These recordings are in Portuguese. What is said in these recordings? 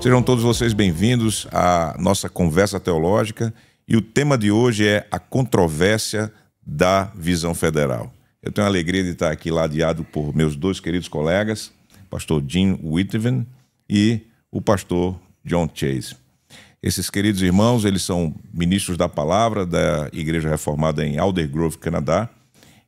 Sejam todos vocês bem-vindos à nossa conversa teológica e o tema de hoje é a controvérsia da visão federal. Eu tenho a alegria de estar aqui ladeado por meus dois queridos colegas, o pastor Jim Whitven e o pastor John Chase. Esses queridos irmãos, eles são ministros da palavra da Igreja Reformada em Aldergrove, Canadá,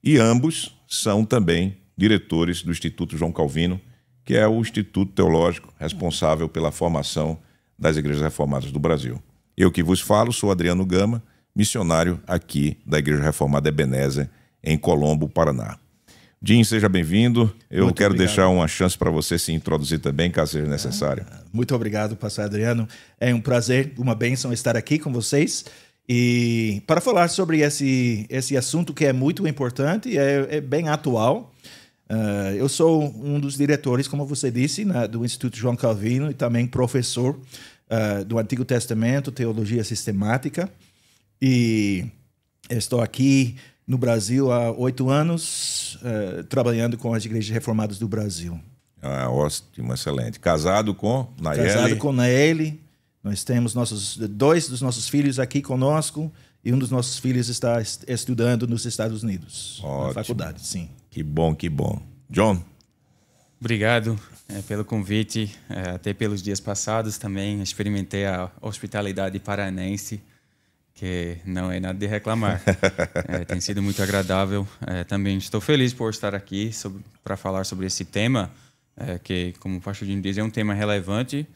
e ambos são também diretores do Instituto João Calvino, que é o Instituto Teológico responsável pela formação das Igrejas Reformadas do Brasil. Eu que vos falo, sou Adriano Gama, missionário aqui da Igreja Reformada Ebenezer, em Colombo, Paraná. Jim, seja bem-vindo. Eu quero deixar uma chance para você se introduzir também, caso seja necessário. Muito obrigado, pastor Adriano. É um prazer, uma bênção estar aqui com vocês e para falar sobre esse assunto que é muito importante e é bem atual. Eu sou um dos diretores, como você disse, do Instituto João Calvino e também professor do Antigo Testamento, Teologia Sistemática. E estou aqui no Brasil há 8 anos, trabalhando com as Igrejas Reformadas do Brasil. Ótimo, excelente. Casado com Nayeli? Casado com Nayeli. Nós temos dois dos nossos filhos aqui conosco e um dos nossos filhos está estudando nos Estados Unidos. Ótimo. Na faculdade, sim. Que bom, que bom. John? Obrigado pelo convite, até pelos dias passados também experimentei a hospitalidade paranense, que não é nada de reclamar. Tem sido muito agradável. Também estou feliz por estar aqui para falar sobre esse tema, que, como o pastor Dino diz, é um tema relevante.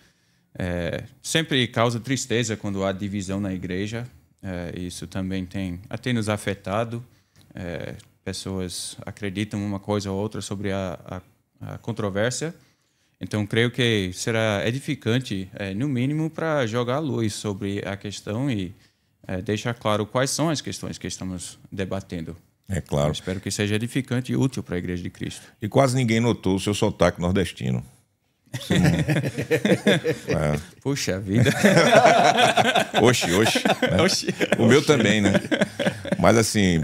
Sempre causa tristeza quando há divisão na igreja. Isso também tem até nos afetado. Pessoas acreditam uma coisa ou outra sobre a controvérsia. Então, creio que será edificante, no mínimo, para jogar luz sobre a questão e deixar claro quais são as questões que estamos debatendo. É claro. Eu espero que seja edificante e útil para a Igreja de Cristo. E quase ninguém notou o seu sotaque nordestino. Puxa vida. Oxi. Né? Oxi. O meu também, né? Mas assim,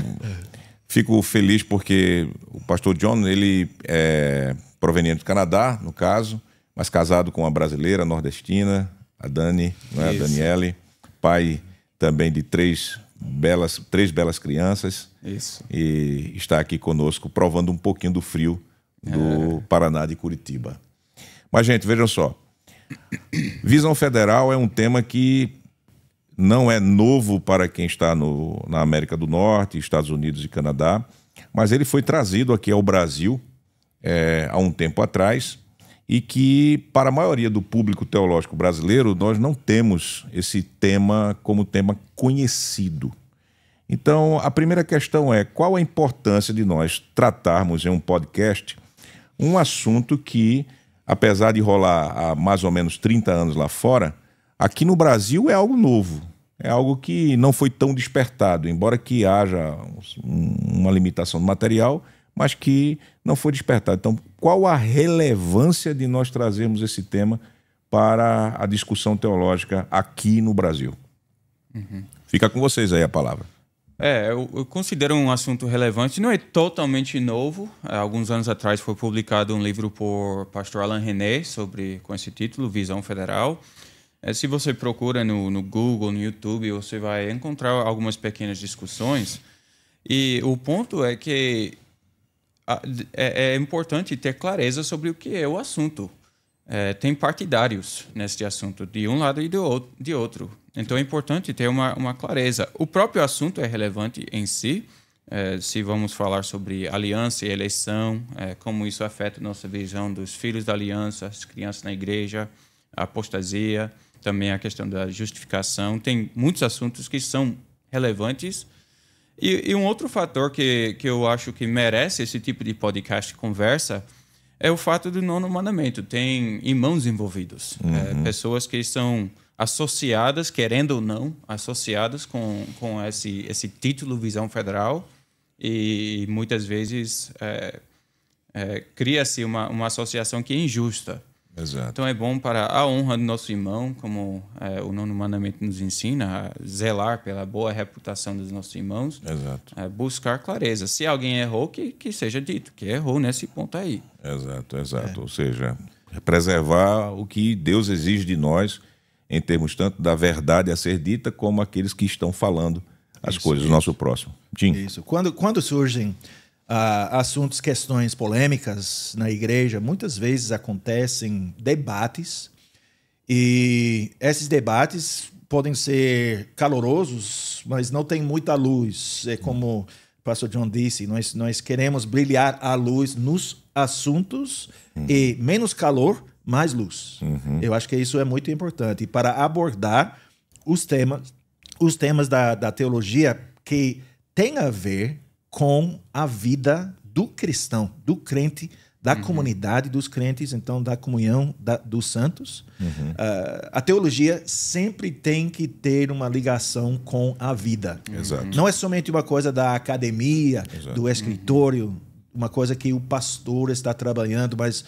fico feliz porque o pastor John, ele é proveniente do Canadá, no caso, mas casado com uma brasileira nordestina, a Dani, não é? A Daniele, pai também de três belas crianças. Isso. E está aqui conosco provando um pouquinho do frio do Paraná de Curitiba. Mas, gente, vejam só. Visão federal é um tema que não é novo para quem está na América do Norte, Estados Unidos e Canadá, mas ele foi trazido aqui ao Brasil há um tempo atrás e que, para a maioria do público teológico brasileiro, nós não temos esse tema como tema conhecido. Então, a primeira questão é: qual a importância de nós tratarmos em um podcast um assunto que, apesar de rolar há mais ou menos 30 anos lá fora, aqui no Brasil é algo novo, é algo que não foi tão despertado, embora que haja uma limitação do material, mas que não foi despertado. Então, qual a relevância de nós trazermos esse tema para a discussão teológica aqui no Brasil? Fica com vocês aí a palavra. Eu considero um assunto relevante. Não é totalmente novo. Há alguns anos atrás foi publicado um livro por pastor Alain René com esse título, Visão Federal. Se você procura no Google, no YouTube, você vai encontrar algumas pequenas discussões. E o ponto é que é importante ter clareza sobre o que é o assunto. Tem partidários neste assunto, de um lado e de outro. Então é importante ter uma clareza. O próprio assunto é relevante em si. Se vamos falar sobre aliança e eleição, como isso afeta a nossa visão dos filhos da aliança, as crianças na igreja, a apostasia, também a questão da justificação. Tem muitos assuntos que são relevantes. E um outro fator que eu acho que merece esse tipo de podcast conversa é o fato do nono mandamento. Tem irmãos envolvidos, pessoas que são associadas, querendo ou não, associadas com esse título Visão Federal, e muitas vezes cria-se uma associação que é injusta. Exato. Então é bom para a honra do nosso irmão, como o nono mandamento nos ensina, a zelar pela boa reputação dos nossos irmãos. Exato. Buscar clareza. Se alguém errou, que seja dito que errou nesse ponto aí. Exato. Ou seja, preservar o que Deus exige de nós, em termos tanto da verdade a ser dita, como aqueles que estão falando as coisas do nosso próximo. Tim. Isso. Quando surgem assuntos, questões polêmicas na igreja, muitas vezes acontecem debates, e esses debates podem ser calorosos, mas não tem muita luz. É como o pastor John disse, nós queremos brilhar a luz nos assuntos e menos calor, mais luz. Eu acho que isso é muito importante para abordar os temas da teologia que tem a ver com a vida do cristão, do crente, da comunidade dos crentes, então da comunhão dos santos. A teologia sempre tem que ter uma ligação com a vida. Exato. Não é somente uma coisa da academia, do escritório, uma coisa que o pastor está trabalhando, mas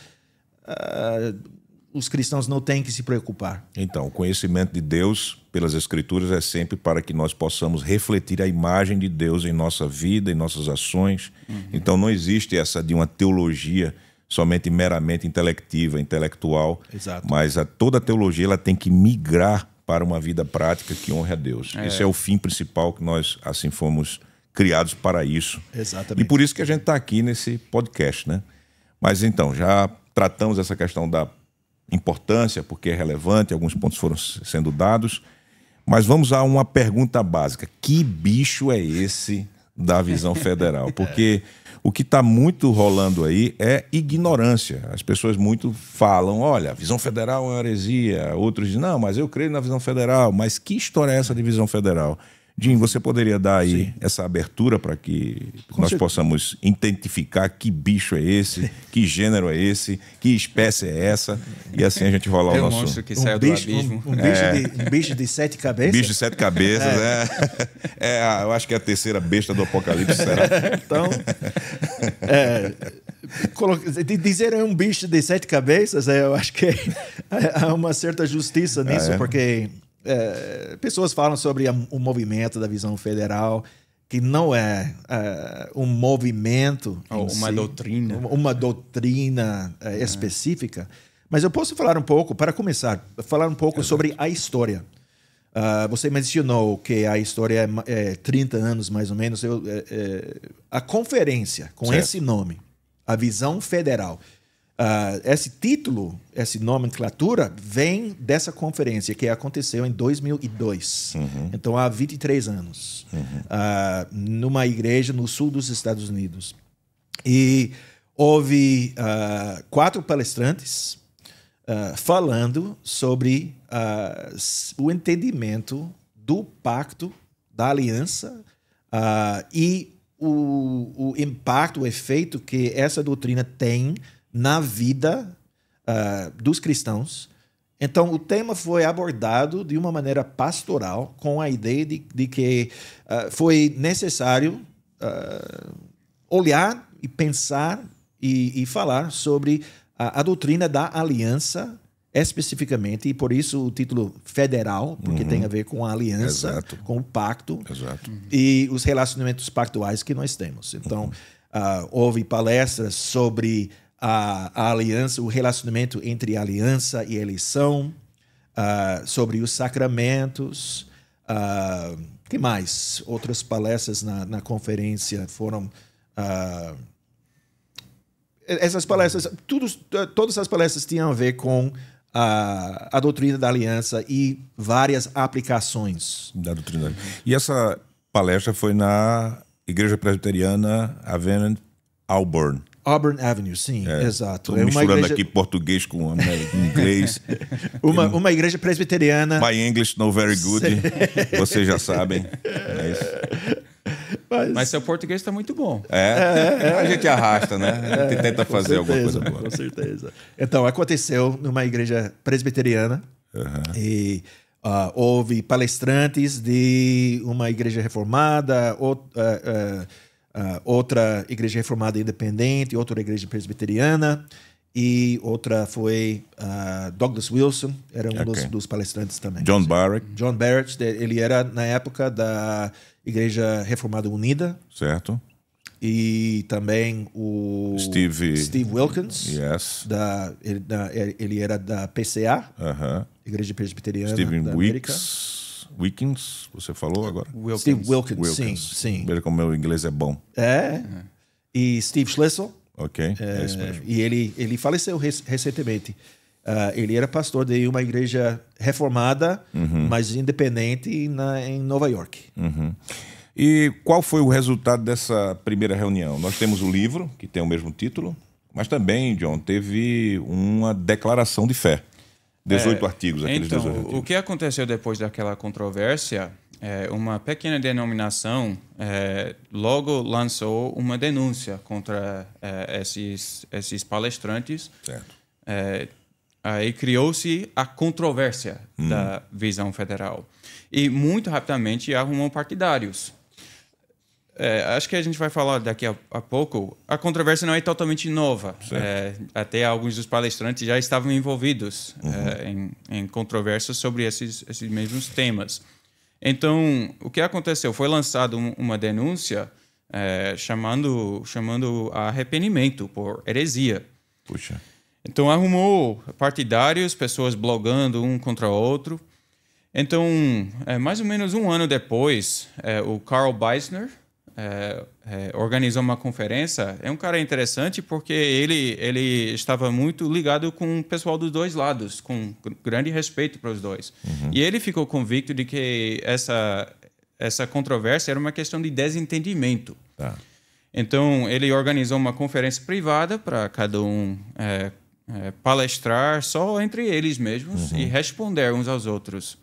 os cristãos não têm que se preocupar. Então, o conhecimento de Deus pelas Escrituras é sempre para que nós possamos refletir a imagem de Deus em nossa vida, em nossas ações. Então, não existe essa de uma teologia somente meramente intelectual, Exato. mas toda a teologia ela tem que migrar para uma vida prática que honre a Deus. Esse é o fim principal que nós, assim, fomos criados para isso. Exatamente. E por isso que a gente está aqui nesse podcast, né? Mas, então, já tratamos essa questão da importância, porque é relevante, alguns pontos foram sendo dados, mas vamos a uma pergunta básica. Que bicho é esse da visão federal? Porque o que está muito rolando aí é ignorância. As pessoas muito falam, olha, a visão federal é uma heresia. Outros dizem, não, mas eu creio na visão federal. Mas que história é essa de visão federal? Jim, você poderia dar aí essa abertura para que nós possamos identificar que bicho é esse, que gênero é esse, que espécie é essa, e assim a gente rolar o nosso... monstro que saiu do abismo. Um bicho de 7 cabeças? Bicho de 7 cabeças, eu acho que é a terceira besta do Apocalipse, será? Então, dizer um bicho de 7 cabeças, eu acho que há uma certa justiça nisso, porque... pessoas falam sobre o movimento da visão federal, que não é um movimento uma doutrina específica, mas eu posso falar um pouco, para começar, sobre a história. Você mencionou que a história é 30 anos mais ou menos. A conferência com esse nome, a visão federal, esse título, essa nomenclatura vem dessa conferência que aconteceu em 2002. Então, há 23 anos. Numa igreja no sul dos Estados Unidos. E houve 4 palestrantes falando sobre o entendimento do pacto, da aliança e o impacto, o efeito que essa doutrina tem na vida dos cristãos. Então, o tema foi abordado de uma maneira pastoral, com a ideia de que foi necessário olhar e pensar e falar sobre a doutrina da aliança especificamente, e por isso o título federal, porque tem a ver com a aliança, Exato. com o pacto Exato. e os relacionamentos pactuais que nós temos. Então, houve palestras sobre a aliança, o relacionamento entre aliança e eleição, sobre os sacramentos. Que mais? Outras palestras na conferência foram... essas palestras, todas as palestras tinham a ver com a doutrina da aliança e várias aplicações. Da doutrina. E essa palestra foi na Igreja Presbiteriana Avenue Auburn. Auburn Avenue, sim, exato. Estou misturando aqui português com inglês. uma igreja presbiteriana. My English no very good. Vocês já sabem. Mas seu português está muito bom. A gente arrasta, né? A gente tenta fazer alguma coisa boa. Com certeza. Então, aconteceu numa igreja presbiteriana e houve palestrantes de uma igreja reformada, outra igreja reformada independente, outra igreja presbiteriana, E outra foi Douglas Wilson, era um dos palestrantes também. John Barrett. John Barrett, ele era na época da Igreja Reformada Unida. Certo. E também o Steve Wilkins. Yes. Ele era da PCA, Igreja Presbiteriana da América. Wilkins, você falou agora? Steve Wilkins. Sim. Veja como meu inglês é bom. E Steve Schlissel. Ok, é isso mesmo. E ele faleceu recentemente. Ele era pastor de uma igreja reformada, mas independente em Nova York. E qual foi o resultado dessa primeira reunião? Nós temos o livro, que tem o mesmo título, mas também, John, teve uma declaração de fé. 18 artigos, aqueles 18 artigos. O que aconteceu depois daquela controvérsia, uma pequena denominação logo lançou uma denúncia contra esses palestrantes. Certo. Aí criou-se a controvérsia da Visão Federal. E muito rapidamente arrumou partidários. Acho que a gente vai falar daqui a pouco. A controvérsia não é totalmente nova. Até alguns dos palestrantes já estavam envolvidos em controvérsias sobre esses mesmos temas. Então, o que aconteceu? Foi lançada uma denúncia chamando a arrependimento por heresia. Puxa. Então, arrumou partidários, pessoas blogando um contra o outro. Então, mais ou menos um ano depois, o Carl Beisner organizou uma conferência. É um cara interessante porque ele estava muito ligado com o pessoal dos dois lados, com grande respeito para os dois. E ele ficou convicto de que essa controvérsia era uma questão de desentendimento. Então, ele organizou uma conferência privada para cada um palestrar só entre eles mesmos e responder uns aos outros.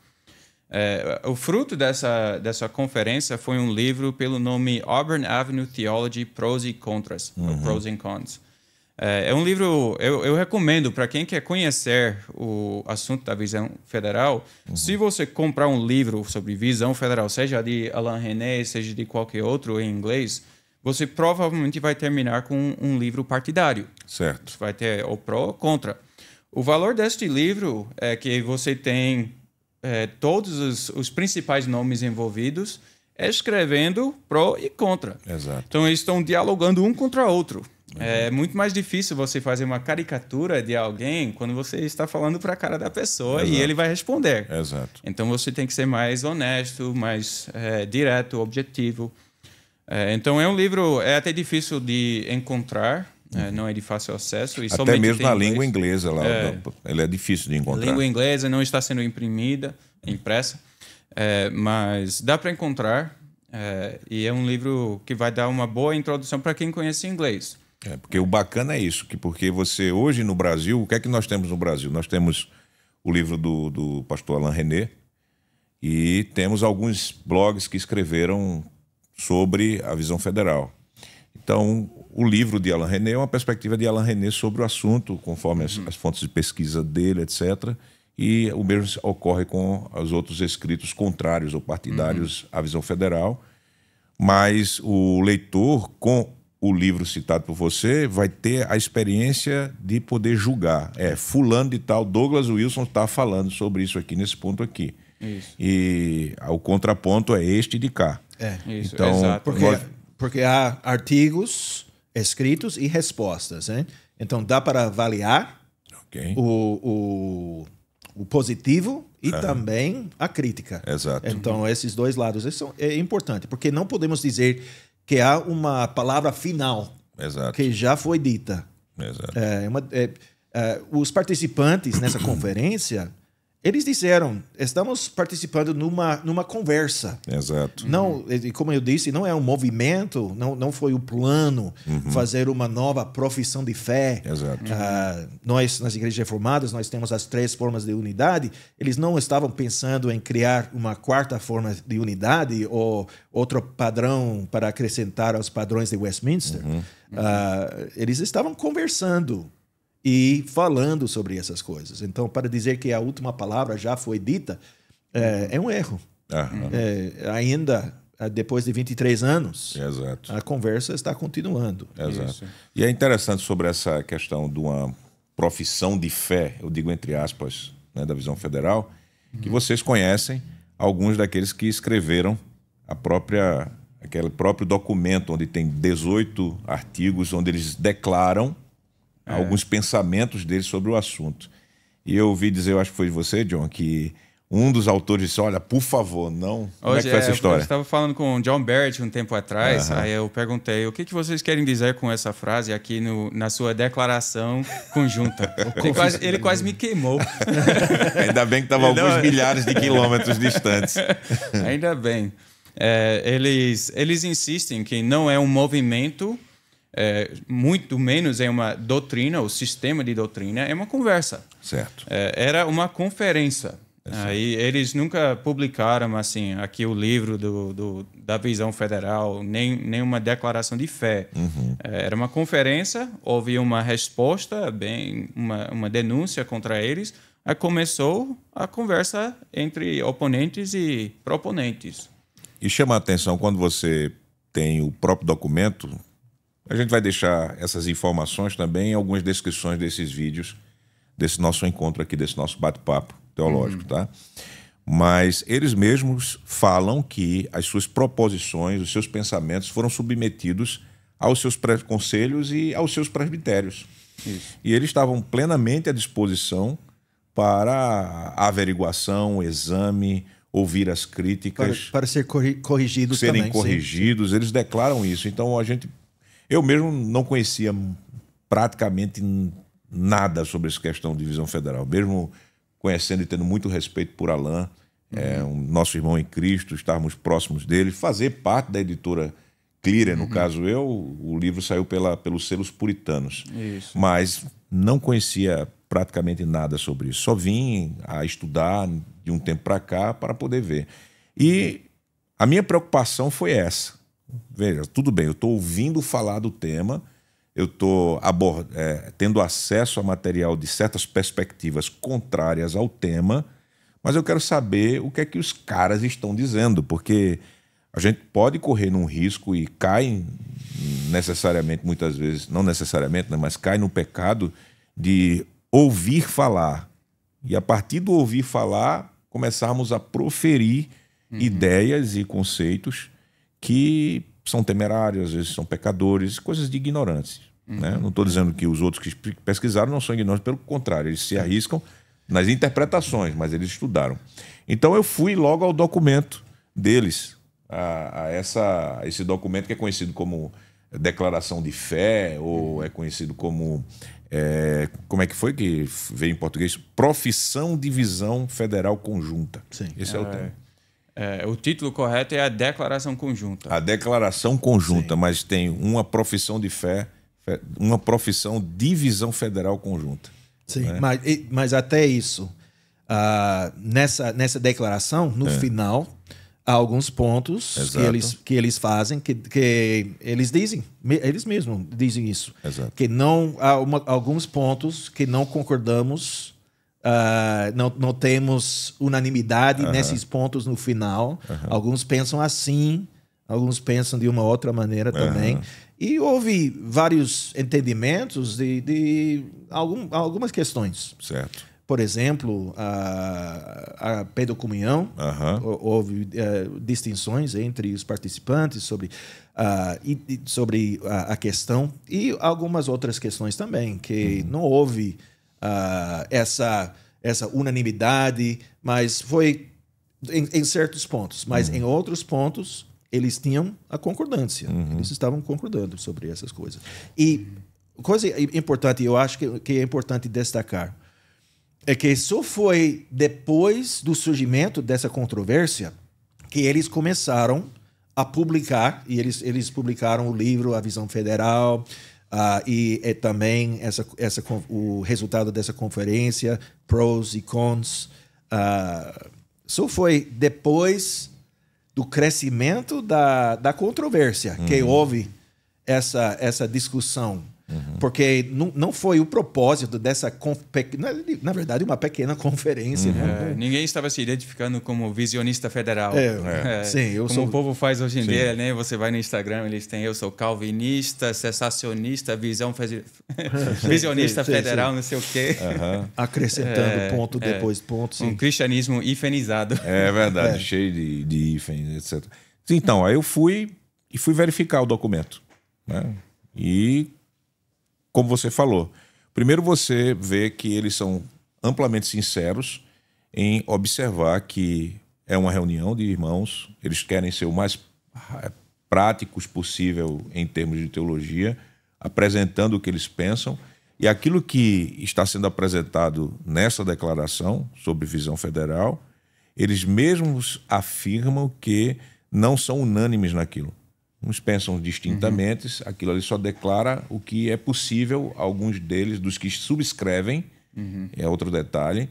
O fruto dessa conferência foi um livro pelo nome Auburn Avenue Theology, Pros e Contras, Pros and Cons. É um livro, eu recomendo para quem quer conhecer o assunto da visão federal. Se você comprar um livro sobre visão federal, seja de Alain René, seja de qualquer outro em inglês, você provavelmente vai terminar com um livro partidário. Certo. Você vai ter o pró ou contra. O valor deste livro é que você tem todos os principais nomes envolvidos escrevendo pró e contra. Exato. Então, eles estão dialogando um contra o outro. É muito mais difícil você fazer uma caricatura de alguém quando você está falando para a cara da pessoa e ele vai responder. Exato. Então, você tem que ser mais honesto, mais direto, objetivo. Então, é um livro até difícil de encontrar. Não é de fácil acesso. E até mesmo na língua inglesa. Ele é difícil de encontrar. Língua inglesa não está sendo impressa. Mas dá para encontrar. E é um livro que vai dar uma boa introdução para quem conhece inglês. Porque o bacana é isso. Porque você, hoje no Brasil, o que é que nós temos no Brasil? Nós temos o livro do pastor Alain René e temos alguns blogs que escreveram sobre a visão federal. Então, o livro de Alain René é uma perspectiva de Alain René sobre o assunto, conforme as fontes de pesquisa dele, etc. E o mesmo ocorre com os outros escritos contrários ou partidários à visão federal. Mas o leitor, com o livro citado por você, vai ter a experiência de poder julgar. Fulano de tal, Douglas Wilson está falando sobre isso aqui, nesse ponto aqui. Isso. E o contraponto é este de cá. Isso, então, exato. Porque há artigos escritos e respostas, hein? Então dá para avaliar o positivo e também a crítica. Exato. Então esses dois lados é importante, porque não podemos dizer que há uma palavra final que já foi dita. Exato. Os participantes nessa conferência, eles disseram, estamos participando numa conversa. Exato. Não, como eu disse, não é um movimento, não foi o plano fazer uma nova profissão de fé. Exato. Nós, nas igrejas reformadas, nós temos as 3 formas de unidade. Eles não estavam pensando em criar uma 4ª forma de unidade ou outro padrão para acrescentar aos padrões de Westminster. Eles estavam conversando e falando sobre essas coisas. Então, para dizer que a última palavra já foi dita, é um erro. Ainda, depois de 23 anos, Exato. a conversa está continuando. Exato. Isso. E é interessante sobre essa questão de uma profissão de fé, eu digo entre aspas, né, da Visão Federal, que vocês conhecem alguns daqueles que escreveram aquele próprio documento, onde tem 18 artigos, onde eles declaram alguns pensamentos deles sobre o assunto. E eu ouvi dizer, eu acho que foi de você, John, que um dos autores disse, olha, por favor, não... Como é que foi essa história? Eu estava falando com o John Barrett um tempo atrás, aí eu perguntei, o que vocês querem dizer com essa frase aqui na sua declaração conjunta? Ele quase me queimou. Ainda bem que estava alguns milhares de quilômetros distantes. Ainda bem. Eles insistem que não é um movimento, muito menos é uma doutrina, o sistema de doutrina, é uma conversa. Certo. Era uma conferência. Aí eles nunca publicaram assim aqui o livro da Visão Federal, nem uma declaração de fé. Era uma conferência, houve uma resposta, uma denúncia contra eles. Aí começou a conversa entre oponentes e proponentes. E chama a atenção quando você tem o próprio documento. A gente vai deixar essas informações também em algumas descrições desses vídeos, desse nosso encontro aqui, desse nosso bate-papo teológico, tá? Mas eles mesmos falam que as suas proposições, os seus pensamentos foram submetidos aos seus conselhos e aos seus presbitérios. Isso. E eles estavam plenamente à disposição para a averiguação, exame, ouvir as críticas. Para ser corrigidos serem também. corrigidos, sim. Eles declaram isso. Então, eu mesmo não conhecia praticamente nada sobre essa questão de Visão Federal, mesmo conhecendo e tendo muito respeito por Alain, nosso irmão em Cristo, estarmos próximos dele, fazer parte da editora Clearer, no caso o livro saiu pelos selos puritanos. Isso. Mas não conhecia praticamente nada sobre isso, só vim a estudar de um tempo para cá para poder ver. E a minha preocupação foi essa. Veja, tudo bem, eu estou ouvindo falar do tema, eu estou tendo acesso a material de certas perspectivas contrárias ao tema, mas eu quero saber o que é que os caras estão dizendo, porque a gente pode correr num risco e cai necessariamente, muitas vezes, não necessariamente, né, mas cai no pecado de ouvir falar. E a partir do ouvir falar, começarmos a proferir ideias e conceitos que são temerários, às vezes são pecadores, coisas de ignorantes. Né? Não estou dizendo que os outros que pesquisaram não são ignorantes, pelo contrário, eles se arriscam nas interpretações, mas eles estudaram. Então eu fui logo ao documento deles, a esse documento que é conhecido como Declaração de Fé, ou é conhecido como... como é que foi que veio em português? Profissão de Visão Federal Conjunta. Sim. Esse é o tema. O título correto é a Declaração Conjunta. A Declaração Conjunta, Sim. mas tem uma profissão de fé, uma profissão de visão federal conjunta. Sim, né? mas até isso, nessa declaração, no final, há alguns pontos que eles fazem, que eles dizem, eles mesmos dizem isso. Exato. Que não há alguns pontos que não concordamos. Não temos unanimidade nesses pontos no final. Alguns pensam assim, alguns pensam de uma outra maneira também. E houve vários entendimentos de algumas questões. Certo. Por exemplo, a pedocomunhão, houve distinções entre os participantes sobre a questão, e algumas outras questões também, que não houve essa unanimidade, mas foi em certos pontos. Mas em outros pontos, eles tinham a concordância. Eles estavam concordando sobre essas coisas. E coisa importante, eu acho que é importante destacar, é que só foi depois do surgimento dessa controvérsia que eles começaram a publicar, e eles publicaram o livro A Visão Federal, e também o resultado dessa conferência, pros e cons. Só foi depois do crescimento da controvérsia que houve essa discussão. porque não foi o propósito dessa... Na verdade, uma pequena conferência. Ninguém estava se identificando como visionista federal. Sim, como o povo faz hoje em dia, né? Você vai no Instagram, eles têm eu sou calvinista, cessacionista, visionista federal, não sei o quê. Acrescentando ponto depois ponto. Sim. Um cristianismo hifenizado. É verdade, cheio de hífen, etc. Então, aí eu fui verificar o documento, né? E, como você falou, primeiro você vê que eles são amplamente sinceros em observar que é uma reunião de irmãos, eles querem ser o mais práticos possível em termos de teologia, apresentando o que eles pensam, e aquilo que está sendo apresentado nessa declaração sobre visão federal, eles mesmos afirmam que não são unânimes naquilo. Uns pensam distintamente, aquilo ali só declara o que é possível, alguns deles, dos que subscrevem, é outro detalhe,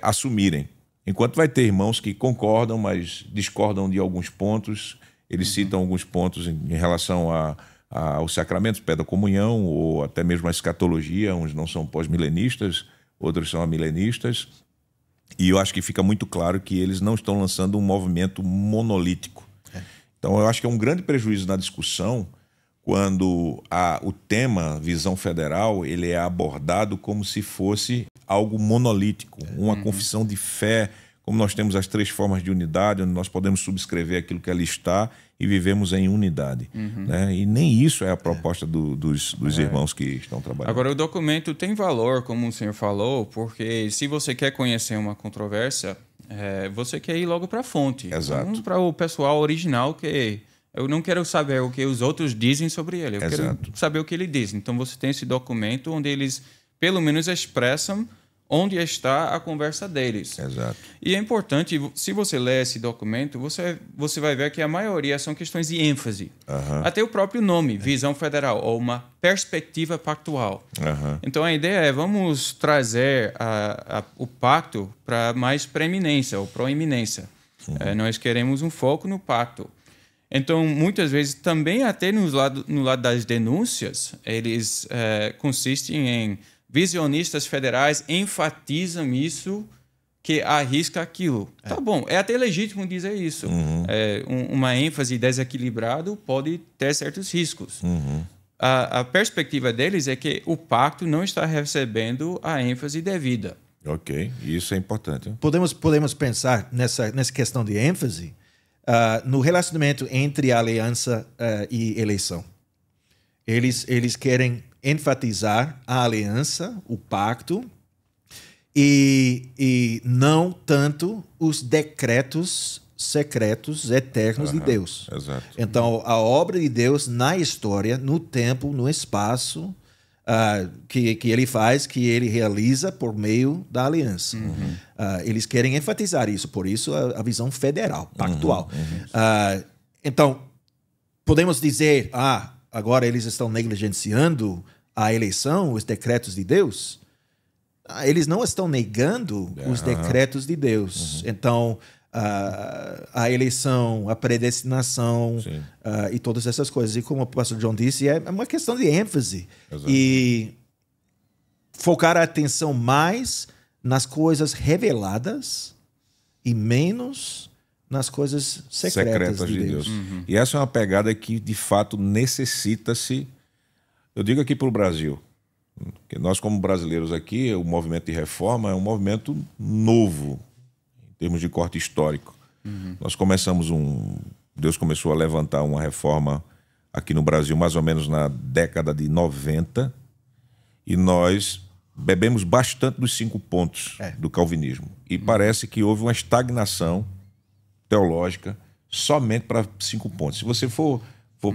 assumirem. Enquanto vai ter irmãos que concordam, mas discordam de alguns pontos, eles citam alguns pontos em relação aos sacramentos, pé da comunhão, ou até mesmo a escatologia, uns não são pós-milenistas, outros são amilenistas, e eu acho que fica muito claro que eles não estão lançando um movimento monolítico. Então, eu acho que é um grande prejuízo na discussão quando o tema visão federal ele é abordado como se fosse algo monolítico, uma confissão de fé, como nós temos as 3 formas de unidade, onde nós podemos subscrever aquilo que ali está e vivemos em unidade. Né? E nem isso é a proposta dos irmãos que estão trabalhando. Agora, o documento tem valor, como o senhor falou, porque se você quer conhecer uma controvérsia, você quer ir logo para a fonte. Exato. Para o pessoal original, que eu não quero saber o que os outros dizem sobre ele, eu quero saber o que ele diz. Então, você tem esse documento onde eles, pelo menos, expressam onde está a conversa deles. Exato. E é importante, se você ler esse documento, você vai ver que a maioria são questões de ênfase. Até o próprio nome, Visão Federal, ou uma perspectiva pactual. Então, a ideia é, vamos trazer o pacto para mais preeminência, ou proeminência. Nós queremos um foco no pacto. Então, muitas vezes, também até no lado das denúncias, eles consistem em visionistas federais enfatizam isso, que arrisca aquilo. Tá bom, é até legítimo dizer isso. Uma ênfase desequilibrada pode ter certos riscos. A perspectiva deles é que o pacto não está recebendo a ênfase devida. Ok, isso é importante. Podemos pensar nessa questão de ênfase no relacionamento entre a aliança e eleição. Eles querem enfatizar a aliança, o pacto, e não tanto os decretos secretos, eternos de Deus. Exato. Então, a obra de Deus na história, no tempo, no espaço, que ele faz, que ele realiza por meio da aliança. Eles querem enfatizar isso, por isso a visão federal, pactual. Então, podemos dizer, agora eles estão negligenciando a eleição, os decretos de Deus? Eles não estão negando os decretos de Deus. Então, a eleição, a predestinação e todas essas coisas. E como o pastor John disse, é uma questão de ênfase. Exato. E focar a atenção mais nas coisas reveladas e menos nas coisas secretas de Deus. E essa é uma pegada que, de fato, necessita-se. Eu digo aqui para o Brasil, que nós, como brasileiros aqui, o movimento de reforma é um movimento novo, em termos de corte histórico. Nós começamos Deus começou a levantar uma reforma aqui no Brasil, mais ou menos na década de 90, e nós bebemos bastante dos 5 pontos do calvinismo. E parece que houve uma estagnação teológica somente para 5 pontos. Se você for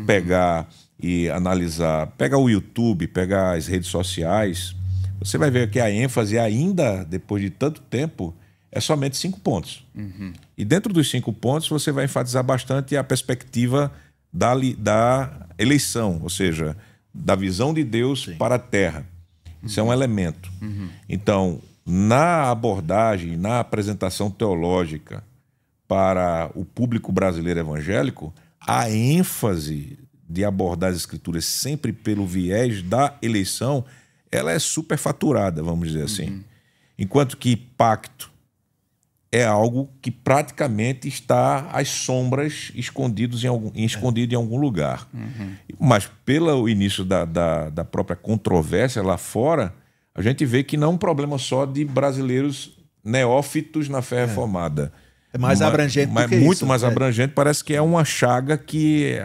pegar e analisar, pegar o YouTube, pegar as redes sociais, você vai ver que a ênfase ainda, depois de tanto tempo, é somente 5 pontos. E dentro dos 5 pontos, você vai enfatizar bastante a perspectiva da eleição, ou seja, da visão de Deus para a terra. Isso é um elemento. Então, na abordagem, na apresentação teológica para o público brasileiro evangélico, a ênfase de abordar as escrituras sempre pelo viés da eleição, ela é superfaturada, vamos dizer assim. Enquanto que pacto é algo que praticamente está às sombras, escondido em algum lugar. Mas pelo início da própria controvérsia lá fora, a gente vê que não é um problema só de brasileiros neófitos na fé reformada. É mais abrangente do que muito isso. mais abrangente. Parece que é uma chaga que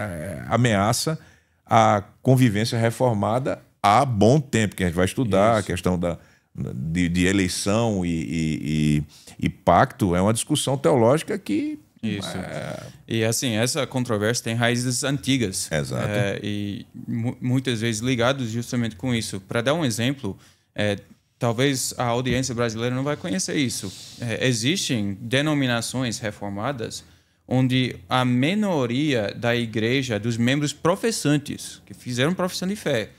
ameaça a convivência reformada há bom tempo, que a gente vai estudar a questão de eleição e pacto. É uma discussão teológica que... Isso. E assim, essa controvérsia tem raízes antigas. Exato. E muitas vezes ligados justamente com isso. Para dar um exemplo, talvez a audiência brasileira não vai conhecer isso. Existem denominações reformadas onde a minoria da igreja, dos membros professantes, que fizeram profissão de fé,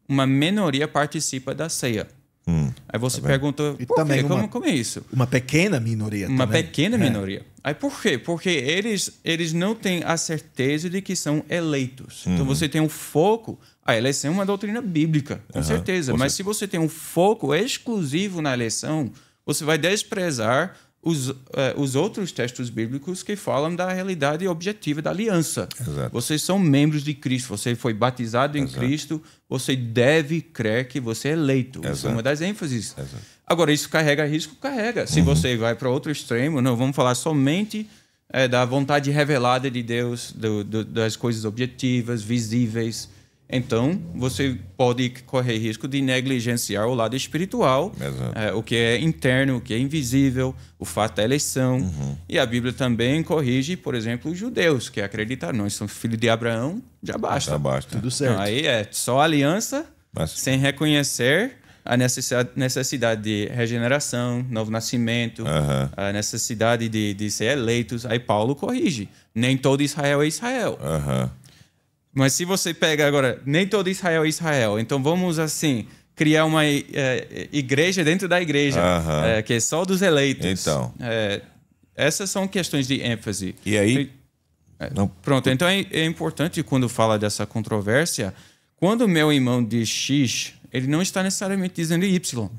uma minoria participa da ceia. Aí você pergunta, por quê? Como é isso? Uma pequena minoria Uma também. pequena minoria. Aí por quê? Porque eles não têm a certeza de que são eleitos. Então você tem um foco... A eleição é uma doutrina bíblica, com certeza. Mas se você tem um foco exclusivo na eleição, você vai desprezar os outros textos bíblicos que falam da realidade objetiva da aliança. Exato. Vocês são membros de Cristo, você foi batizado em Cristo, você deve crer que você é eleito. Isso é uma das ênfases. Agora, isso carrega risco? Carrega. Se você vai para outro extremo, não, vamos falar somente da vontade revelada de Deus, das coisas objetivas, visíveis. Então, você pode correr risco de negligenciar o lado espiritual, o que é interno, o que é invisível, o fato da eleição. E a Bíblia também corrige, por exemplo, os judeus, que acreditaram, nós somos filhos de Abraão, já basta. Já basta. Tudo certo. Então, aí é só aliança, sem reconhecer a necessidade de regeneração, novo nascimento, a necessidade de ser eleitos. Aí Paulo corrige. Nem todo Israel é Israel. Mas se você pega agora, nem todo Israel é Israel, então vamos assim criar uma igreja dentro da igreja, que é só dos eleitos. Então, essas são questões de ênfase. E aí? Pronto, então é importante quando fala dessa controvérsia, quando meu irmão diz X, ele não está necessariamente dizendo Y.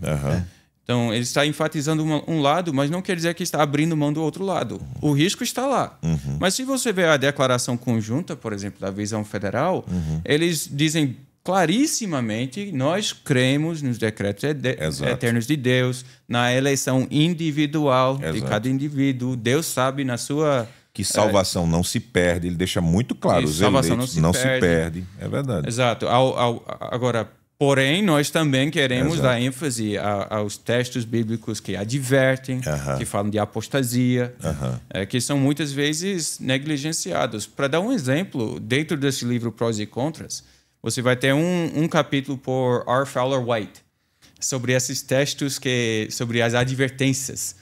Então, ele está enfatizando um lado, mas não quer dizer que está abrindo mão do outro lado. O risco está lá. Mas se você vê a declaração conjunta, por exemplo, da Visão Federal, eles dizem clarissimamente, nós cremos nos decretos eternos de Deus, na eleição individual de cada indivíduo. Deus sabe na sua... Que salvação não se perde. Ele deixa muito claro. Os eleitos não se perde. É verdade. Exato. Agora... Porém, nós também queremos dar ênfase aos textos bíblicos que advertem, que falam de apostasia, que são muitas vezes negligenciados. Para dar um exemplo, dentro desse livro Prós e Contras, você vai ter um capítulo por R. Fowler White sobre esses textos, sobre as advertências.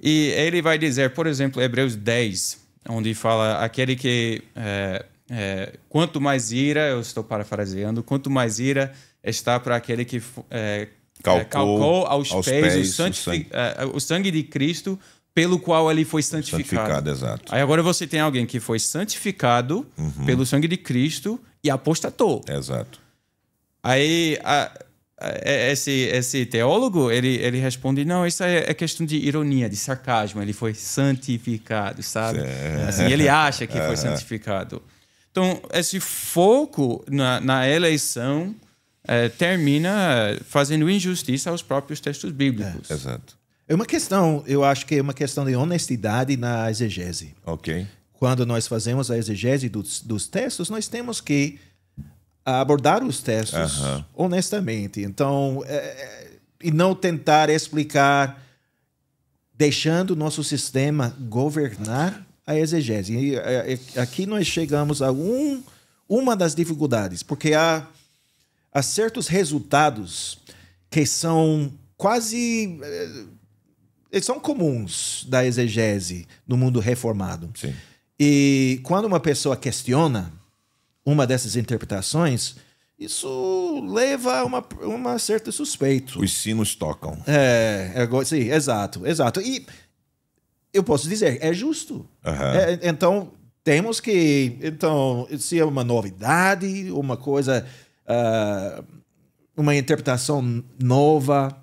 E ele vai dizer, por exemplo, Hebreus 10, onde fala aquele que... quanto mais ira, eu estou parafraseando, quanto mais ira está para aquele que calcou aos pés o sangue de Cristo, pelo qual ele foi santificado. Exato. Aí agora você tem alguém que foi santificado pelo sangue de Cristo e apostatou. Exato. Aí esse teólogo, ele responde, não, isso é questão de ironia, de sarcasmo, ele foi santificado, sabe? Assim, ele acha que foi santificado. Então, esse foco na eleição termina fazendo injustiça aos próprios textos bíblicos. Exato. É uma questão, eu acho que é uma questão de honestidade na exegese. Ok. Quando nós fazemos a exegese dos textos, nós temos que abordar os textos honestamente. Então, e não tentar explicar, deixando o nosso sistema governar a exegese. E aqui nós chegamos a uma das dificuldades, porque há certos resultados que são quase... são comuns da exegese no mundo reformado. Sim. E quando uma pessoa questiona uma dessas interpretações, isso leva a uma certa suspeita. Os sinos tocam. Sim, exato. E eu posso dizer, é justo. Então, temos que, então, se é uma novidade, uma coisa, uma interpretação nova,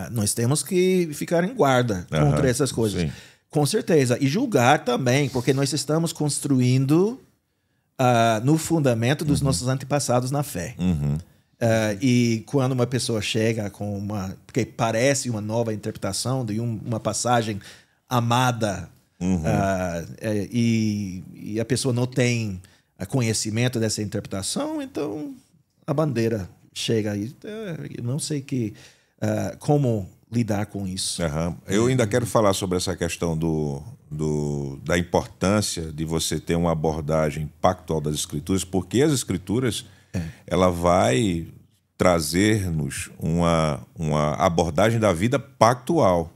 nós temos que ficar em guarda contra essas coisas. Sim. Com certeza. E julgar também, porque nós estamos construindo no fundamento dos nossos antepassados na fé. E quando uma pessoa chega com porque parece uma nova interpretação de uma passagem amada, e a pessoa não tem conhecimento dessa interpretação, então a bandeira chega aí. Eu não sei como lidar com isso. Eu ainda quero falar sobre essa questão da importância de você ter uma abordagem pactual das Escrituras, porque as Escrituras ela vai trazer-nos uma abordagem da vida pactual.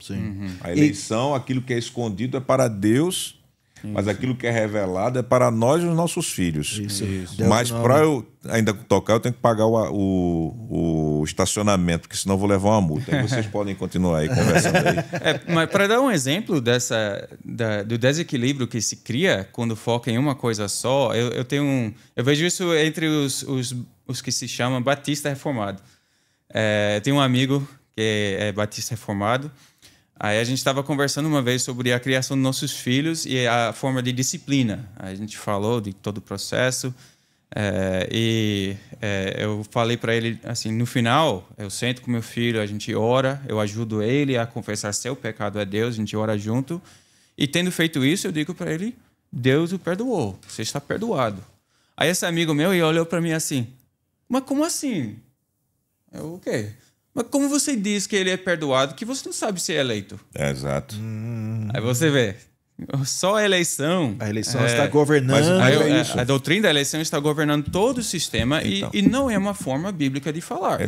A eleição, aquilo que é escondido é para Deus, mas aquilo que é revelado é para nós e os nossos filhos. Isso. Mas para eu ainda tocar, eu tenho que pagar o estacionamento, porque senão eu vou levar uma multa. Aí vocês podem continuar aí conversando aí. Mas para dar um exemplo do desequilíbrio que se cria quando foca em uma coisa só, eu vejo isso entre os que se chamam Batista Reformado. Eu tenho um amigo que é Batista Reformado. Aí a gente estava conversando uma vez sobre a criação dos nossos filhos e a forma de disciplina. A gente falou de todo o processo eu falei para ele assim, no final, eu sento com meu filho, a gente ora, eu ajudo ele a confessar seu pecado a Deus, a gente ora junto. E tendo feito isso, eu digo para ele, Deus o perdoou, você está perdoado. Aí esse amigo meu olhou para mim assim, mas como assim? O quê? Mas como você diz que ele é perdoado, que você não sabe se é eleito? Exato. Aí você vê, só a eleição... A eleição está governando... A doutrina da eleição está governando todo o sistema e não é uma forma bíblica de falar.